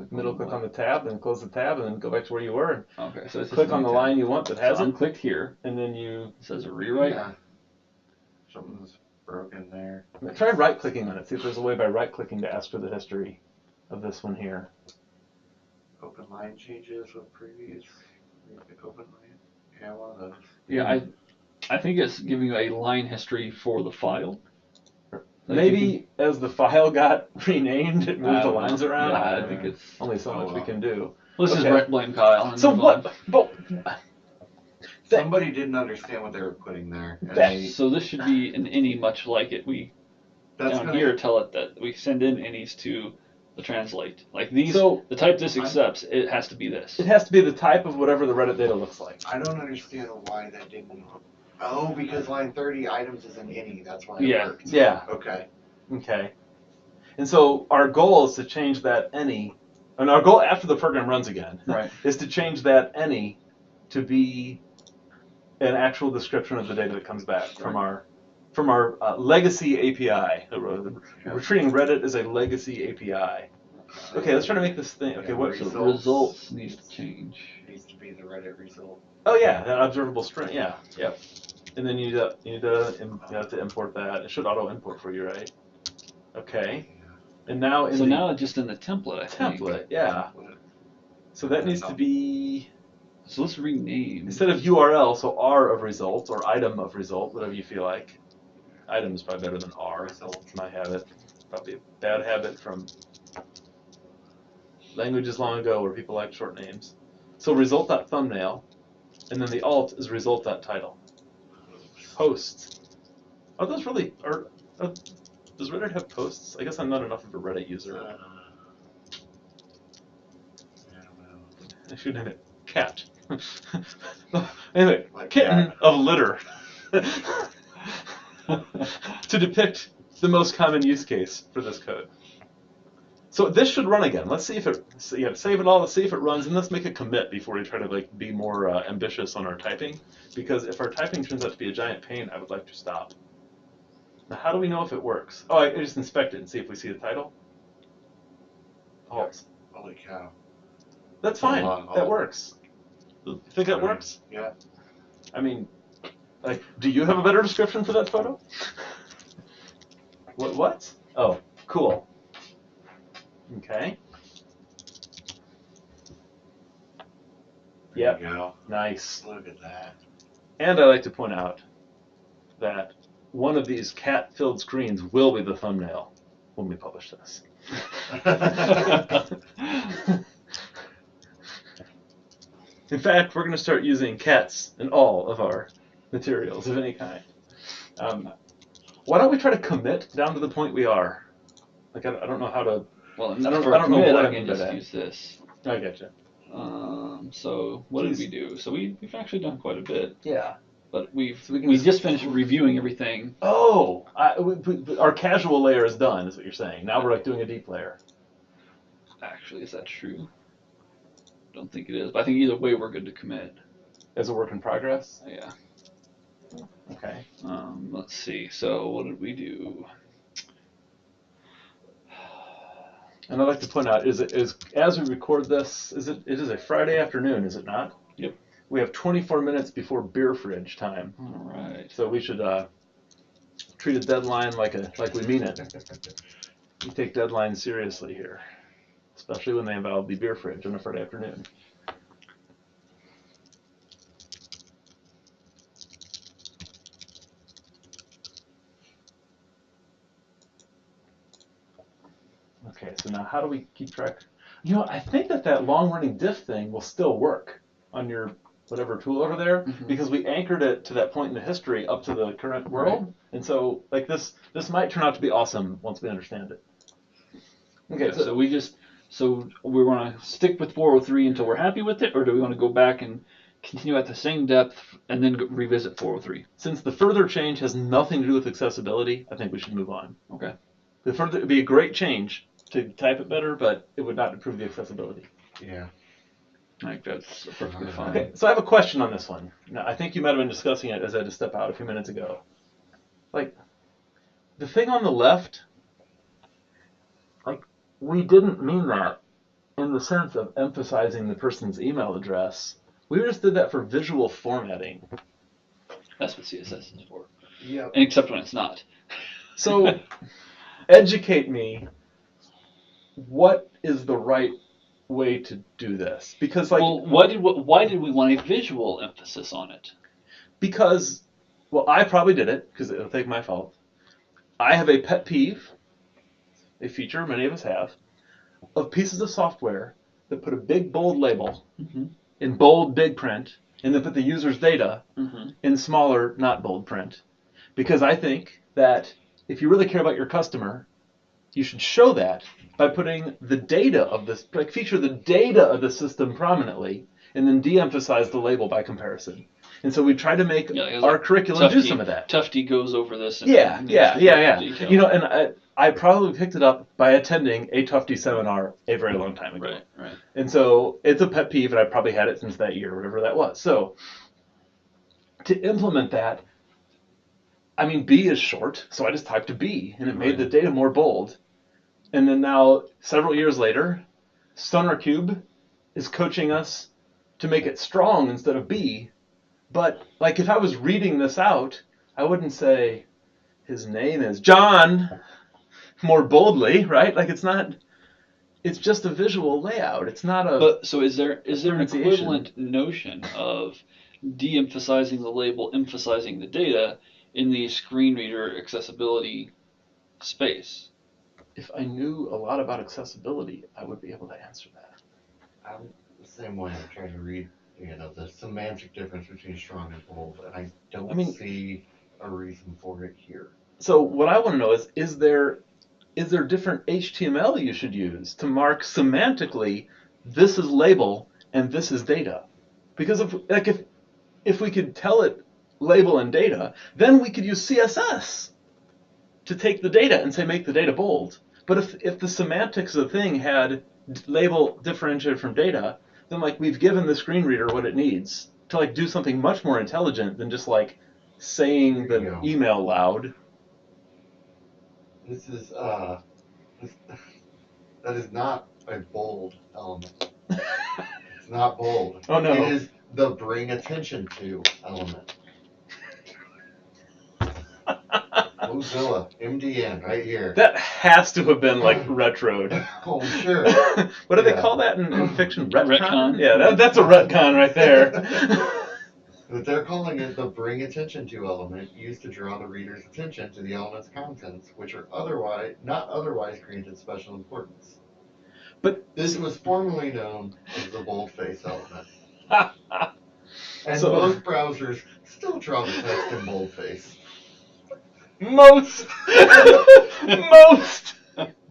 Middle click on the tab, then close the tab, and then go back to where you were. Okay, so it's Click on the line you want that has so it, unclicked here. and then you It says a rewrite. Yeah. Something's broken there. try right clicking on it. See if there's a way by right clicking to ask for the history of this one here. Open line changes with previous. Open line. Yeah, one of those. Yeah, I think it's giving you a line history for the file. Maybe as the file got renamed, it I moved the don't lines know. around. Yeah, I think it's. Only so much we can do. Let's Okay. just blame Kyle. And So move what? on. But Somebody didn't understand what they were putting there. And So this should be an any much like it. We that's down gonna, here tell it that we send in any's to the translate. Like these, So- the type this accepts, it has to be this. it has to be the type of whatever the Reddit data looks like. I don't understand why that didn't. Oh, because line 30 items is an any. That's why it Yeah. worked. Yeah. Okay. Okay. And so our goal is to change that any, and our goal after the program runs again, Right. is to change that any to be an actual description of the data that comes back from our legacy API. We're treating Reddit as a legacy API. Okay, let's try to make this thing. Okay, Yeah, what? So Results. results needs to change. Needs to be the Reddit result. Oh yeah, that observable string. Yeah, yep. And then you have to import that. It should auto import for you, right? Okay. And now in So the now it's just in the template, I think. template, yeah. So that needs to be So let's rename. instead of URL, so R of result or item of result, whatever you feel like. Item is probably better than R. It's my habit. Probably a bad habit from languages long ago where people like short names. So result.thumbnail, and then the alt is result.title. Host. Are those really does Reddit have posts? I guess I'm not enough of a Reddit user. I don't know. I should name it cat. Anyway, Like kitten cat. of litter. To depict the most common use case for this code. So this should run again. Let's see if it, save it all, let's see if it runs, and let's make a commit before we try to like be more ambitious on our typing. Because if our typing turns out to be a giant pain, I would like to stop. Now, how do we know if it works? Oh, I just inspect it and see if we see the title. Oh, Holy cow. that's fine. Hold That on. works. You think that works? Yeah. I mean, like, do you have a better description for that photo? What? Oh, cool. Okay. There Yep. you go. Nice. Look at that. And I like to point out that one of these cat-filled screens will be the thumbnail when we publish this. In fact, we're going to start using cats in all of our materials of any kind. Why don't we try to commit down to the point we are? Like, I don't know how to. Well, I don't for a know commit, what I I can mean by just that. use this. I getcha. So what did we do? So we've actually done quite a bit, Yeah. but we can we just- just finished reviewing everything. Oh, our casual layer is done, is what you're saying. Now we're like doing a deep layer. Actually, is that true? Don't think it is, but I think either way we're good to commit. As a work in progress? Yeah. Okay. Let's see. So what did we do? And I'd like to point out, is as we record this, it is a Friday afternoon, is it not? Yep. We have 24 minutes before beer fridge time. All right. So we should treat a deadline like we mean it. We take deadlines seriously here, especially when they involve the beer fridge on a Friday afternoon. Okay, so now how do we keep track? You know, I think that long-running diff thing will still work on your whatever tool over there, because we anchored it to that point in the history up to the current world. Right. And so like this might turn out to be awesome once we understand it. Okay, yeah, so we want to stick with 403 until we're happy with it, or do we want to go back and continue at the same depth and then revisit 403? Since the further change has nothing to do with accessibility, I think we should move on. Okay. It'd be a great change to type it better, but it would not improve the accessibility. Yeah. I think that's perfectly fine. Okay, so I have a question on this one. Now, I think you might have been discussing it as I had to step out a few minutes ago. Like, the thing on the left, like, we didn't mean that in the sense of emphasizing the person's email address. We just did that for visual formatting. That's what CSS is for. Yeah. Except when it's not. So, educate me. What is the right way to do this? Because, like, well, why did we want a visual emphasis on it? Because, well, I probably did it because it'll take my fault. I have a pet peeve, a feature many of us have, of pieces of software that put a big bold label in bold big print and then put the user's data in smaller not bold print. Because I think that if you really care about your customer, you should show that by putting the data of this, like feature the data of the system prominently and then de-emphasize the label by comparison. And so we try to make our curriculum do some of that. Tufty goes over this. Yeah. Detail. You know, and I probably picked it up by attending a Tufty seminar a very long time ago. Right. And so it's a pet peeve, and I probably had it since that year, whatever that was. So to implement that, I mean, B is short, so I just typed a B, and it made the data more bold. And then now, several years later, SonarCube is coaching us to make it strong instead of B. But, like, if I was reading this out, I wouldn't say, his name is John, more boldly, right? Like, it's just a visual layout. It's not a... But, so is there an equivalent notion of de-emphasizing the label, emphasizing the data in the screen reader accessibility space? If I knew a lot about accessibility, I would be able to answer that. I'm the same way. I'm trying to read, the semantic difference between strong and bold, and I don't see a reason for it here. So what I want to know is there different HTML you should use to mark semantically this is label and this is data? Because if we could tell it label and data, then we could use CSS to take the data and say make the data bold. But if the semantics of the thing had label differentiated from data, then like we've given the screen reader what it needs to like do something much more intelligent than just like saying There you the go. email loud. This is that is not a bold element. It's not bold. Oh, no. It is the bring attention to element. Mozilla, MDN, right here. That has to have been like retroed. Oh, sure. What do they Yeah. call that in fiction? Retcon? Retcon? Yeah, that's a retcon right there. But they're calling it the bring attention to element used to draw the reader's attention to the element's contents, which are not otherwise granted special importance. But This was formerly known as the boldface element. And So- most browsers still draw the text in boldface. most.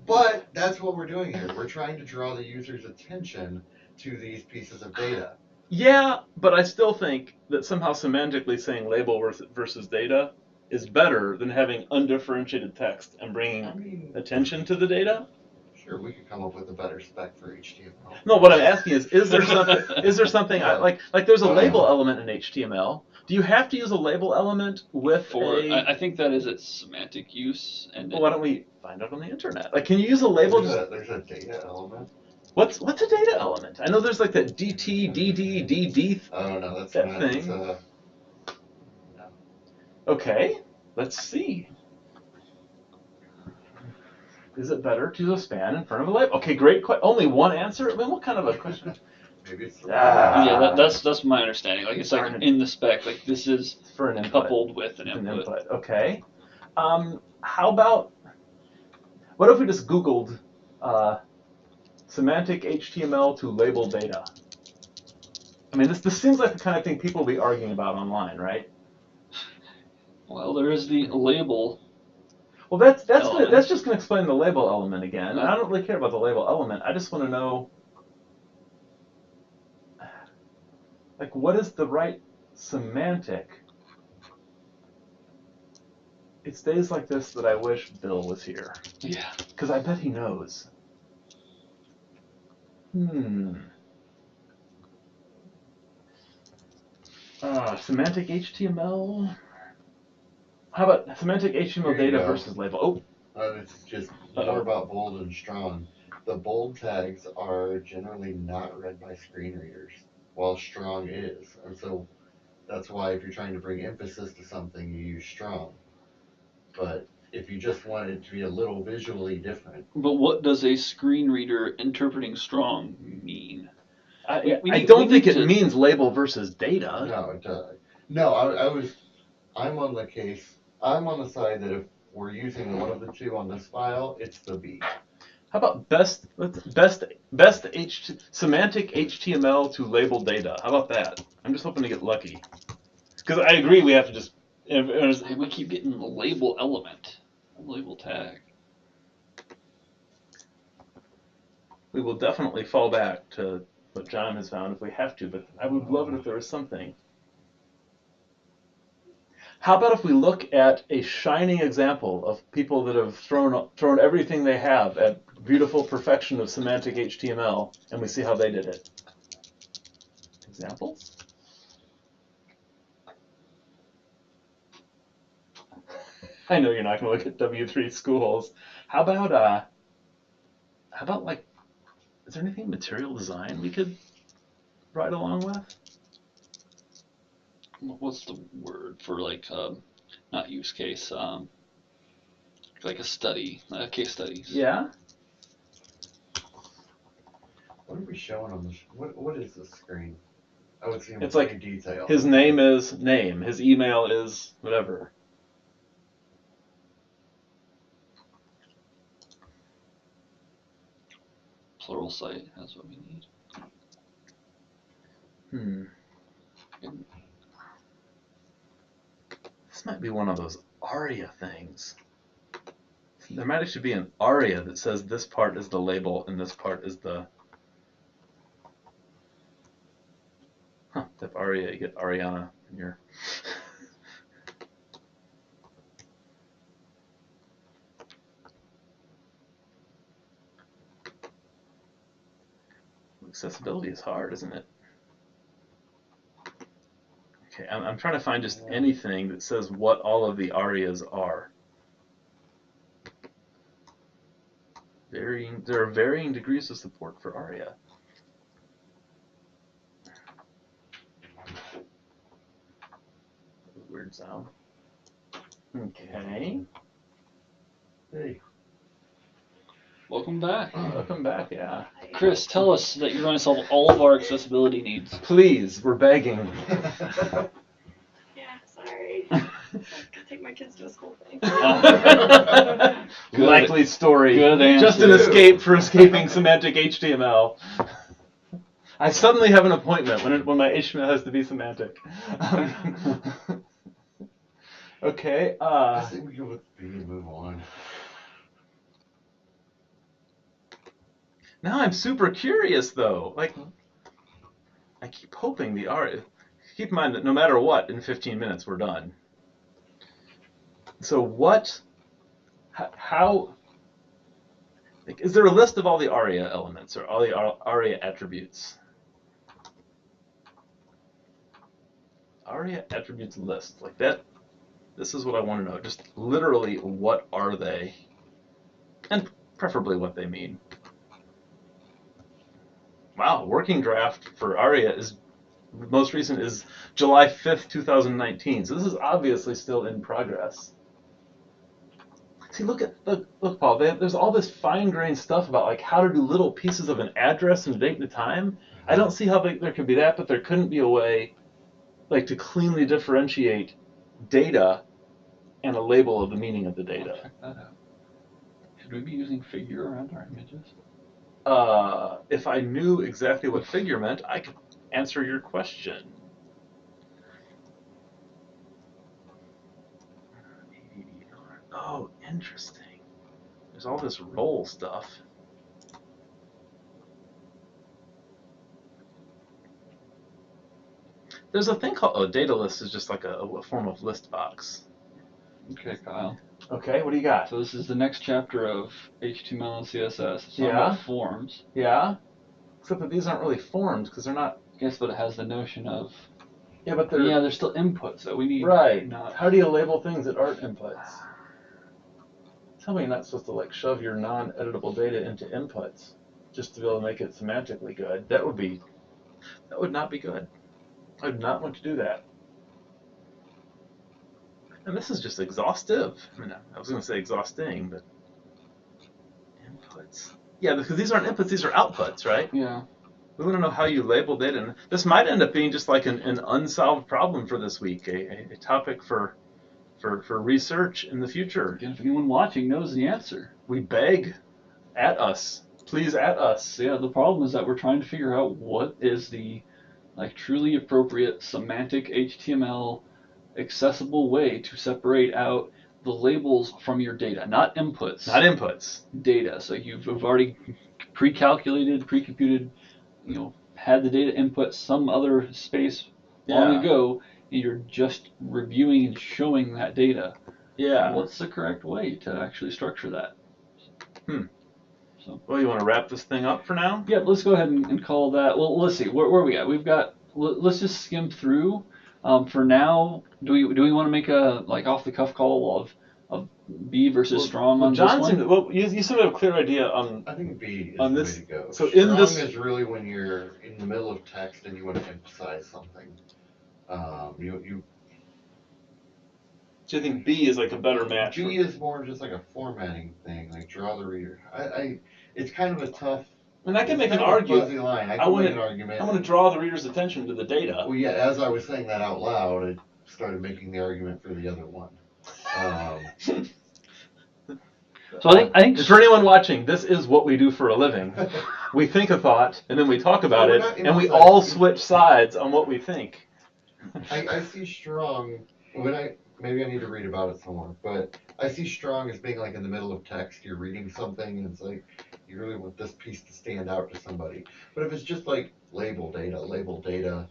But that's what we're doing here. We're trying to draw the user's attention to these pieces of data. Yeah, but I still think that somehow semantically saying label versus data is better than having undifferentiated text and I bringing mean, attention to the data. sure, we could come up with a better spec for HTML. No, what I'm asking is there something like there's a label element in HTML? Do you have to use a label element with I think that is its semantic use, and Well, why don't we find out on the internet? Like, can you use a label? There's a data element. What's a data element? I know there's like that DT, DD, DD. Oh no, that's That not. thing. It's, No. Okay, let's see. Is it better to use a span in front of a label? Okay, great. Only one answer? I mean, what kind of a question? maybe it's. yeah, that's my understanding. Like it's like Darn it. in the spec, like this is For an input. coupled with an An input. input. Okay. How about? What if we just Googled semantic HTML to label data? I mean, this seems like the kind of thing people will be arguing about online, right? Well, there is the label. Well, that's Element. that's just going to explain the label element again. And I don't really care about the label element. I just want to know, like, what is the right semantic? It's days like this that I wish Bill was here, Yeah. because I bet he knows. Semantic HTML. How about semantic HTML Here you data go. versus label? Oh, It's just more about bold and strong. The bold tags are generally not read by screen readers, while strong is. And so that's why if you're trying to bring emphasis to something, you use strong. But if you just want it to be a little visually different. But what does a screen reader interpreting strong mean? I don't think it means label versus data. No, it does. No, I'm on the case. I'm on the side that if we're using one of the two on this file, it's the B. How about semantic HTML to label data? How about that? I'm just hoping to get lucky. Because I agree we have to just. We keep getting the label element, label tag. We will definitely fall back to what John has found if we have to, but I would love it if there was something. How about if we look at a shining example of people that have thrown everything they have at beautiful perfection of semantic HTML, and we see how they did it? Examples? I know you're not going to look at W3 schools. How about like, is there anything material design we could ride along with? What's the word for like not use case, like a study, case studies. Yeah. What are we showing on this? What is this screen? Oh, it's It's like detail. His name is name. His email is whatever. Plural site. That's what we need. This might be one of those Aria things. There might actually be an Aria that says this part is the label and this part is the... Type Aria, you get Ariana in your... Accessibility is hard, isn't it? Okay, I'm trying to find just anything that says what all of the Arias are. There are varying degrees of support for Aria. Weird sound. Okay. Hey. Welcome back. Welcome back, yeah. Chris, tell us that you're going to solve all of our accessibility needs. Please, we're begging. Yeah, sorry. I gotta take my kids to a school thing. Good. Likely story. Good answer. Just an escape for escaping semantic HTML. I suddenly have an appointment when my HTML has to be semantic. Okay. I think we go with B and move on. Now I'm super curious though. Like, I keep hoping the Aria. Keep in mind that no matter what, in 15 minutes we're done. So what? How? Like, is there a list of all the Aria elements or all the Aria attributes? Aria attributes list like that. This is what I want to know. Just literally, what are they? And preferably what they mean. Wow, working draft for Aria is most recent is July 5th, 2019. So this is obviously still in progress. See, look, Paul. There's all this fine-grained stuff about like how to do little pieces of an address and a date and a time. I don't see how there could be that, but there couldn't be a way, like, to cleanly differentiate data and a label of the meaning of the data. Check that out. Should we be using figure around our images? If I knew exactly what figure meant, I could answer your question. Oh, interesting. There's all this role stuff. There's a thing called data list is just like a form of list box. Okay, Kyle. Okay, what do you got? So this is the next chapter of HTML and CSS. It's talking Yeah. about forms. Yeah. Except that these aren't really forms because they're not. Yes, but it has the notion of. Yeah, but they're. Yeah, they're still inputs that we need. Right. Not. How do you label things that aren't inputs? Tell me you're not supposed to like shove your non-editable data into inputs just to be able to make it semantically good. That would not be good. I would not want to do that. And this is just exhaustive. I mean, I was going to say exhausting, but inputs. Yeah, because these aren't inputs; these are outputs, right? Yeah. We want to know how you label data, and this might end up being just like an unsolved problem for this week, a topic for research in the future. Again, if anyone watching knows the answer. We beg, at us, please at us. So yeah, the problem is that we're trying to figure out what is the truly appropriate semantic HTML accessible way to separate out the labels from your data, not inputs. Not inputs. Data. So you've already pre-calculated, pre-computed, had the data input some other space long ago, and you're just reviewing and showing that data. Yeah. What's the correct way to actually structure that? So. Well, you want to wrap this thing up for now? Yeah, let's go ahead and call that. Well, let's see. Where are we at? We've got. Let's just skim through. For now, do we want to make a off the cuff call of B versus strong on John this one? You seem to have a clear idea on. I think B is on the this, way to go. So strong in this is really when you're in the middle of text and you want to emphasize something. Do you think B is like a better match? B is more just like a formatting thing, like draw the reader. It's kind of a tough. And I can make an fuzzy line. I can make an argument. I want to draw the reader's attention to the data. Well, yeah. As I was saying that out loud, I started making the argument for the other one. So I think for anyone watching, this is what we do for a living. We think a thought, and then we talk about it, and we all switch sides on what we think. I see strong when maybe I need to read about it somewhere, but I see strong as being like in the middle of text. You're reading something and it's like, you really want this piece to stand out to somebody. But if it's just like label data,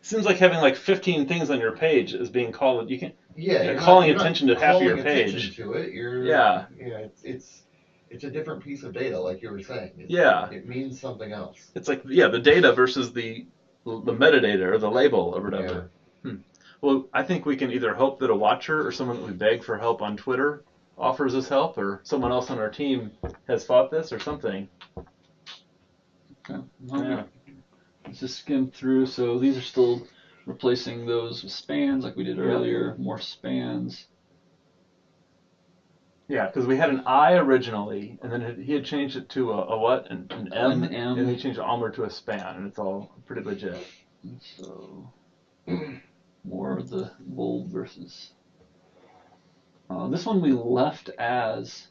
Seems like having like 15 things on your page is being called. You can. yeah, You're you're calling not attention to half of your calling page. attention to it. Yeah. Yeah, it's a different piece of data, like you were saying. It means something else. It's like the data versus the metadata or the label or whatever. Yeah. Well, I think we can either hope that a watcher or someone that we beg for help on Twitter offers us help, or someone else on our team has fought this or something. Okay. Well, let's just skim through. So these are still replacing those with spans like we did earlier. More spans. Yeah, because we had an I originally, and then he had changed it to a what? An M, and he changed Almer to a span, and it's all pretty legit. And so more of the bold versus. This one we left as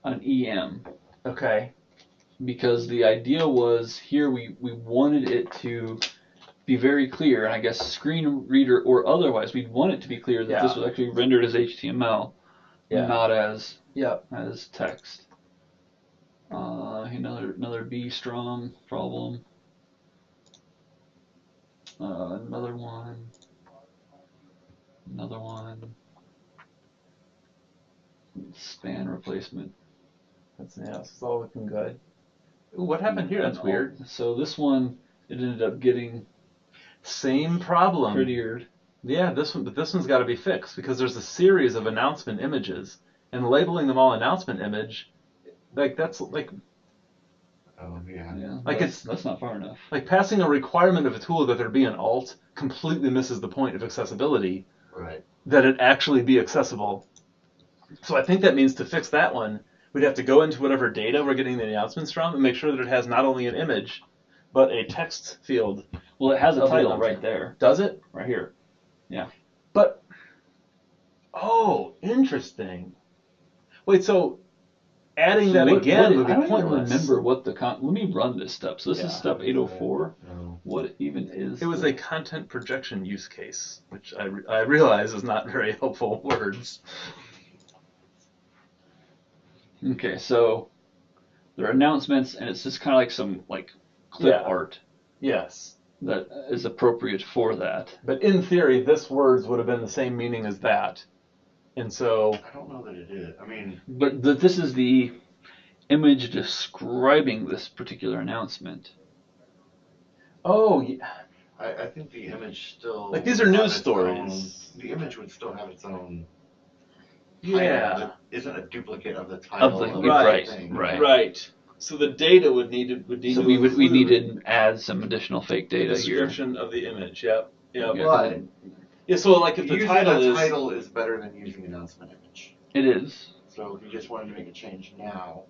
an EM. Okay. Because the idea was here we wanted it to be very clear, and I guess screen reader or otherwise, we'd want it to be clear that this was actually rendered as HTML, not as text. Another B strong problem. Another one. Span replacement. It's all looking good. Ooh, what happened here? That's weird. So this one, it ended up getting same problem. Prettier. Yeah, this one's got to be fixed because there's a series of announcement images, and labeling them all announcement image, like that's like. Oh yeah. Yeah. Like that's not far enough. Like passing a requirement of a tool that there be an alt completely misses the point of accessibility. Right. That it actually be accessible. So I think that means to fix that one, we'd have to go into whatever data we're getting the announcements from and make sure that it has not only an image, but a text field. Well, it has a title right there. Does it? Right here. Yeah. But, interesting. Wait, so adding that again would be pointless. I don't remember what let me run this step. So this is step 804. No. What even is it? Was a content projection use case, which I realize is not very helpful words. Okay, so there are announcements, and it's just kind of like some clip art. Yes. That is appropriate for that. But in theory, this words would have been the same meaning as that. And so I don't know that it is. I mean, but this is the image describing this particular announcement. Oh, yeah. I think the image still like these are news stories. The image would still have its own. Yeah. That isn't a duplicate of the title of the right, thing. Right. So the data would need so to we need to add some additional fake data description here. of the image. Yep. But so like if the title is better than using announcement image. It is. So if you just wanted to make a change now,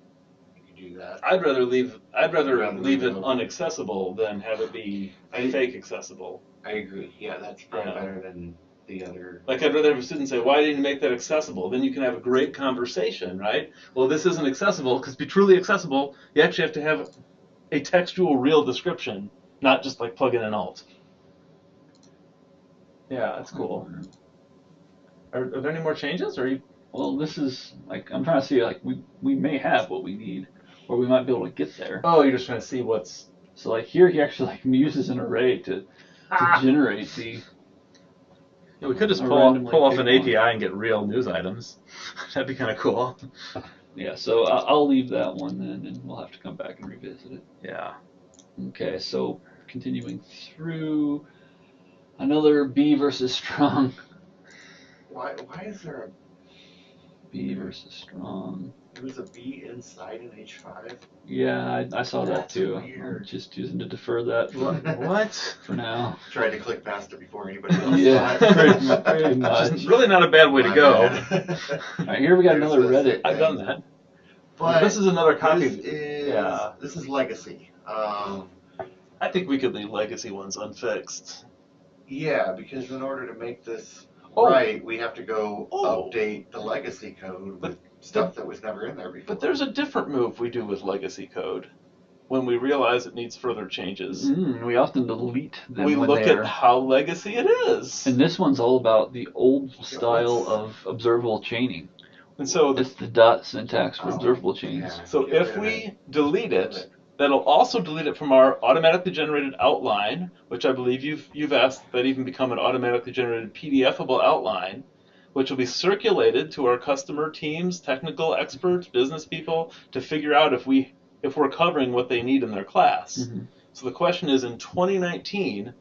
you could do that. I'd rather leave it unaccessible than have it be fake accessible. I agree. Yeah, that's probably better than the other. Like I'd rather have a student say, "Why didn't you make that accessible?" Then you can have a great conversation, right? Well, this isn't accessible because to be truly accessible, you actually have to have a textual, real description, not just like plug in an alt. Yeah, that's cool. Are there any more changes, or are you? Well, this is I'm trying to see we may have what we need, or we might be able to get there. Oh, you're just trying to see what's. So here he actually uses an array to generate the. Yeah, we could just pull off an API and get real news items. That'd be kind of cool. Yeah, so I'll leave that one then, and we'll have to come back and revisit it. Yeah. Okay, so continuing through, another B versus strong. Why is there a B versus strong? There was a B inside an H5? Yeah, I saw that too. Weird. I'm just choosing to defer that. What? For now. Tried to click past it before anybody else. Yeah, pretty much. Really not a bad way to go. All right, here we got another Reddit. I've done that. But this is another copy. This is legacy. I think we could leave legacy ones unfixed. Yeah, because in order to make this right, we have to go update the legacy code with stuff that was never in there before. But there's a different move we do with legacy code. when we realize it needs further changes. We often delete them We when look they at are. how legacy it is. And this one's all about the old style of observable chaining. And so It's the dot syntax for observable chains. Yeah. So Get rid if of we delete it, that'll also delete it from our automatically generated outline, which I believe you've asked that even become an automatically generated PDFable outline, which will be circulated to our customer teams, technical experts, business people, to figure out if we're covering what they need in their class. Mm-hmm. So the question is, in 2019,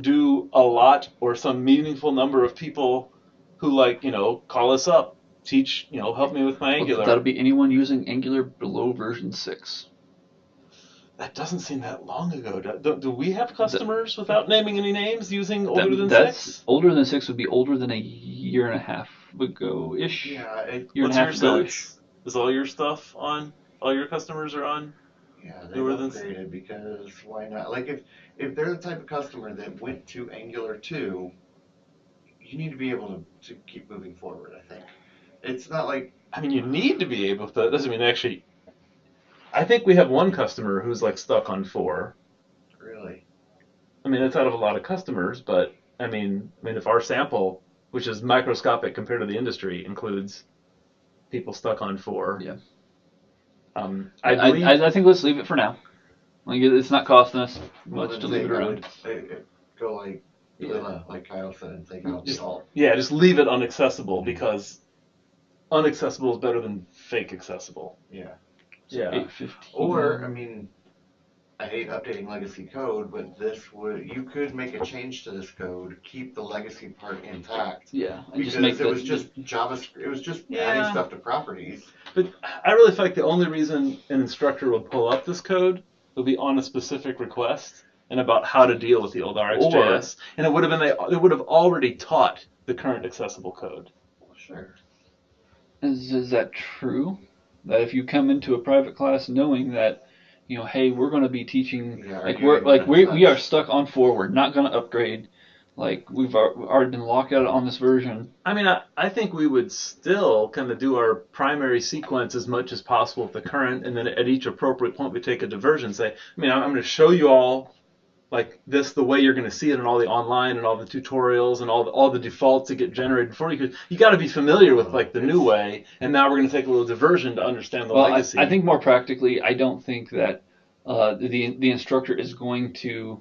do a lot or some meaningful number of people who call us up, teach, help me with my Angular. That'll be anyone using Angular below version 6. That doesn't seem that long ago. Do we have customers, without naming any names, using older than that's 6? Older than 6 would be older than a year and a half ago-ish. Yeah. Year and What's a your half ago-ish. sense? Is all your stuff on? All your customers are on? Yeah, they Newer than- upgraded because why not? Like if they're the type of customer that went to Angular 2, you need to be able to keep moving forward, I think. It's not like I mean, you need to be able to. That doesn't mean actually. I think we have one customer who's stuck on 4. really. I mean, that's out of a lot of customers, but I mean, if our sample, which is microscopic compared to the industry, includes people stuck on 4. Yeah. I believe. I think let's leave it for now. It's not costing us Well, much then to leave it around. Go like Kyle said, and take out the alt. Yeah, just leave it unaccessible because unaccessible is better than fake accessible. Yeah. Yeah. 815. Or, I mean, I hate updating legacy code, but you could make a change to this code, keep the legacy part intact. Yeah, and Because just make it was just JavaScript, it was just adding stuff to properties. But I really feel like the only reason an instructor would pull up this code would be on a specific request and about how to deal with the old RxJS, and it would have already taught the current accessible code. Sure. Is that true? That if you come into a private class knowing that, hey, we're going to be teaching, we are stuck on 4, we're not going to upgrade, we've already been locked out on this version. I mean, I think we would still kind of do our primary sequence as much as possible with the current, and then at each appropriate point we take a diversion. Say, I'm going to show you all this the way you're going to see it in all the online and all the tutorials and all the defaults that get generated before you got to be familiar with the new way, and now we're going to take a little diversion to understand the legacy. I think more practically, I don't think that the instructor is going to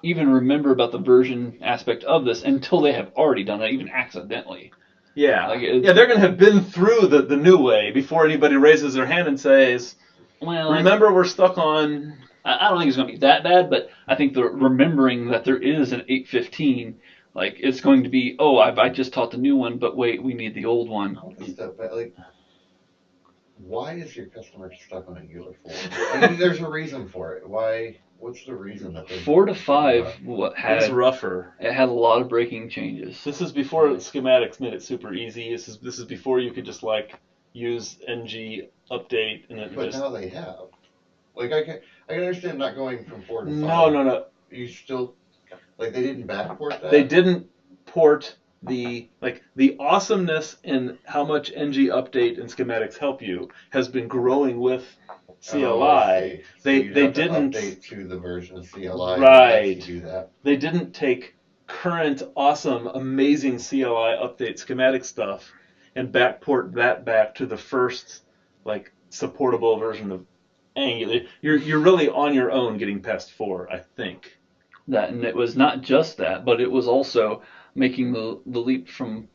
even remember about the version aspect of this until they have already done that, even accidentally. Yeah, they're going to have been through the new way before anybody raises their hand and says, "Well, remember we're stuck on." I don't think it's going to be that bad, but I think the remembering that there is an 815, it's going to be, I just taught the new one, but wait, we need the old one. Why is your customer stuck on Angular 4? I mean, there's a reason for it. Why? What's the reason that they 4 to 5 it was rougher. It had a lot of breaking changes. This is before schematics made it super easy. This is before you could just use ng update and it But now they have. I can understand not going from 4 to 5. No. You still they didn't backport that. They didn't port the awesomeness in how much ng update and schematics help you has been growing with CLI. So they didn't update to the version of CLI. Right. To do that. They didn't take current awesome amazing CLI update schematic stuff and backport that back to the first supportable version of Angular. You're really on your own getting past 4, I think. And it was not just that, but it was also making the leap from,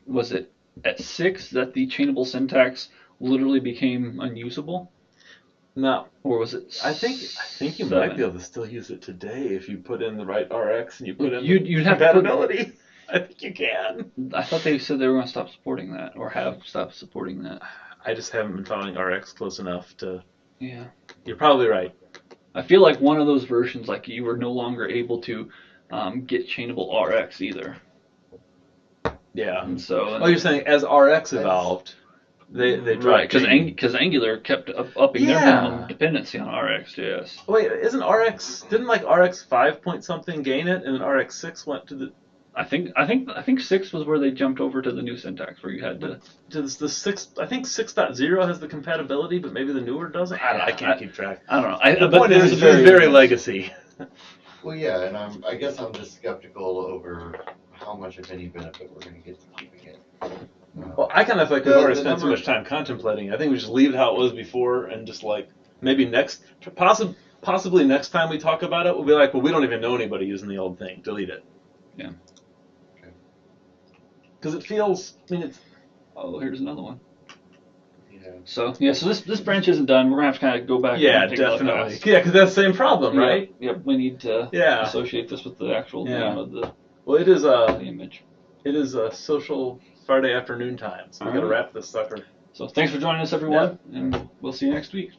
was it at 6 that the chainable syntax literally became unusable? No. Or was it I think you might be able to still use it today if you put in the right RX and you put in you'd have compatibility. I think you can. I thought they said they were going to stop supporting that, or have stopped supporting that. I just haven't been following RX close enough to... Yeah. You're probably right. I feel like one of those versions, you were no longer able to get chainable RX either. Yeah. And so. You're saying as RX evolved, they right, because Angular kept upping their minimum dependency on RxJS. Wait, didn't RX 5 point something gain it, and then RX 6 went to the... I think 6 was where they jumped over to the new syntax where you had to. Does the 6? I think 6.0 has the compatibility, but maybe the newer doesn't. I can't keep track. I don't know. The point is, it's very legacy. Well, yeah, and I guess I'm just skeptical over how much, if any, benefit we're going to get to keeping it. Well, I kind of feel like we've already The spent too number- much time contemplating. I think we just leave it how it was before, and just like maybe possibly next time we talk about it, we'll be like, well, we don't even know anybody using the old thing. Delete it. Yeah. Because it feels. I mean, it's. Oh, here's another one. Yeah. So this branch isn't done. We're gonna have to kind of go back. Yeah, and take a look at definitely. this. Yeah, because that's the same problem, right? Yep. We need to Yeah. associate this with the actual name of the Well, it is image. It is a social Friday afternoon time, so we got to Alright. wrap this sucker. So thanks for joining us, everyone, and we'll see you next week.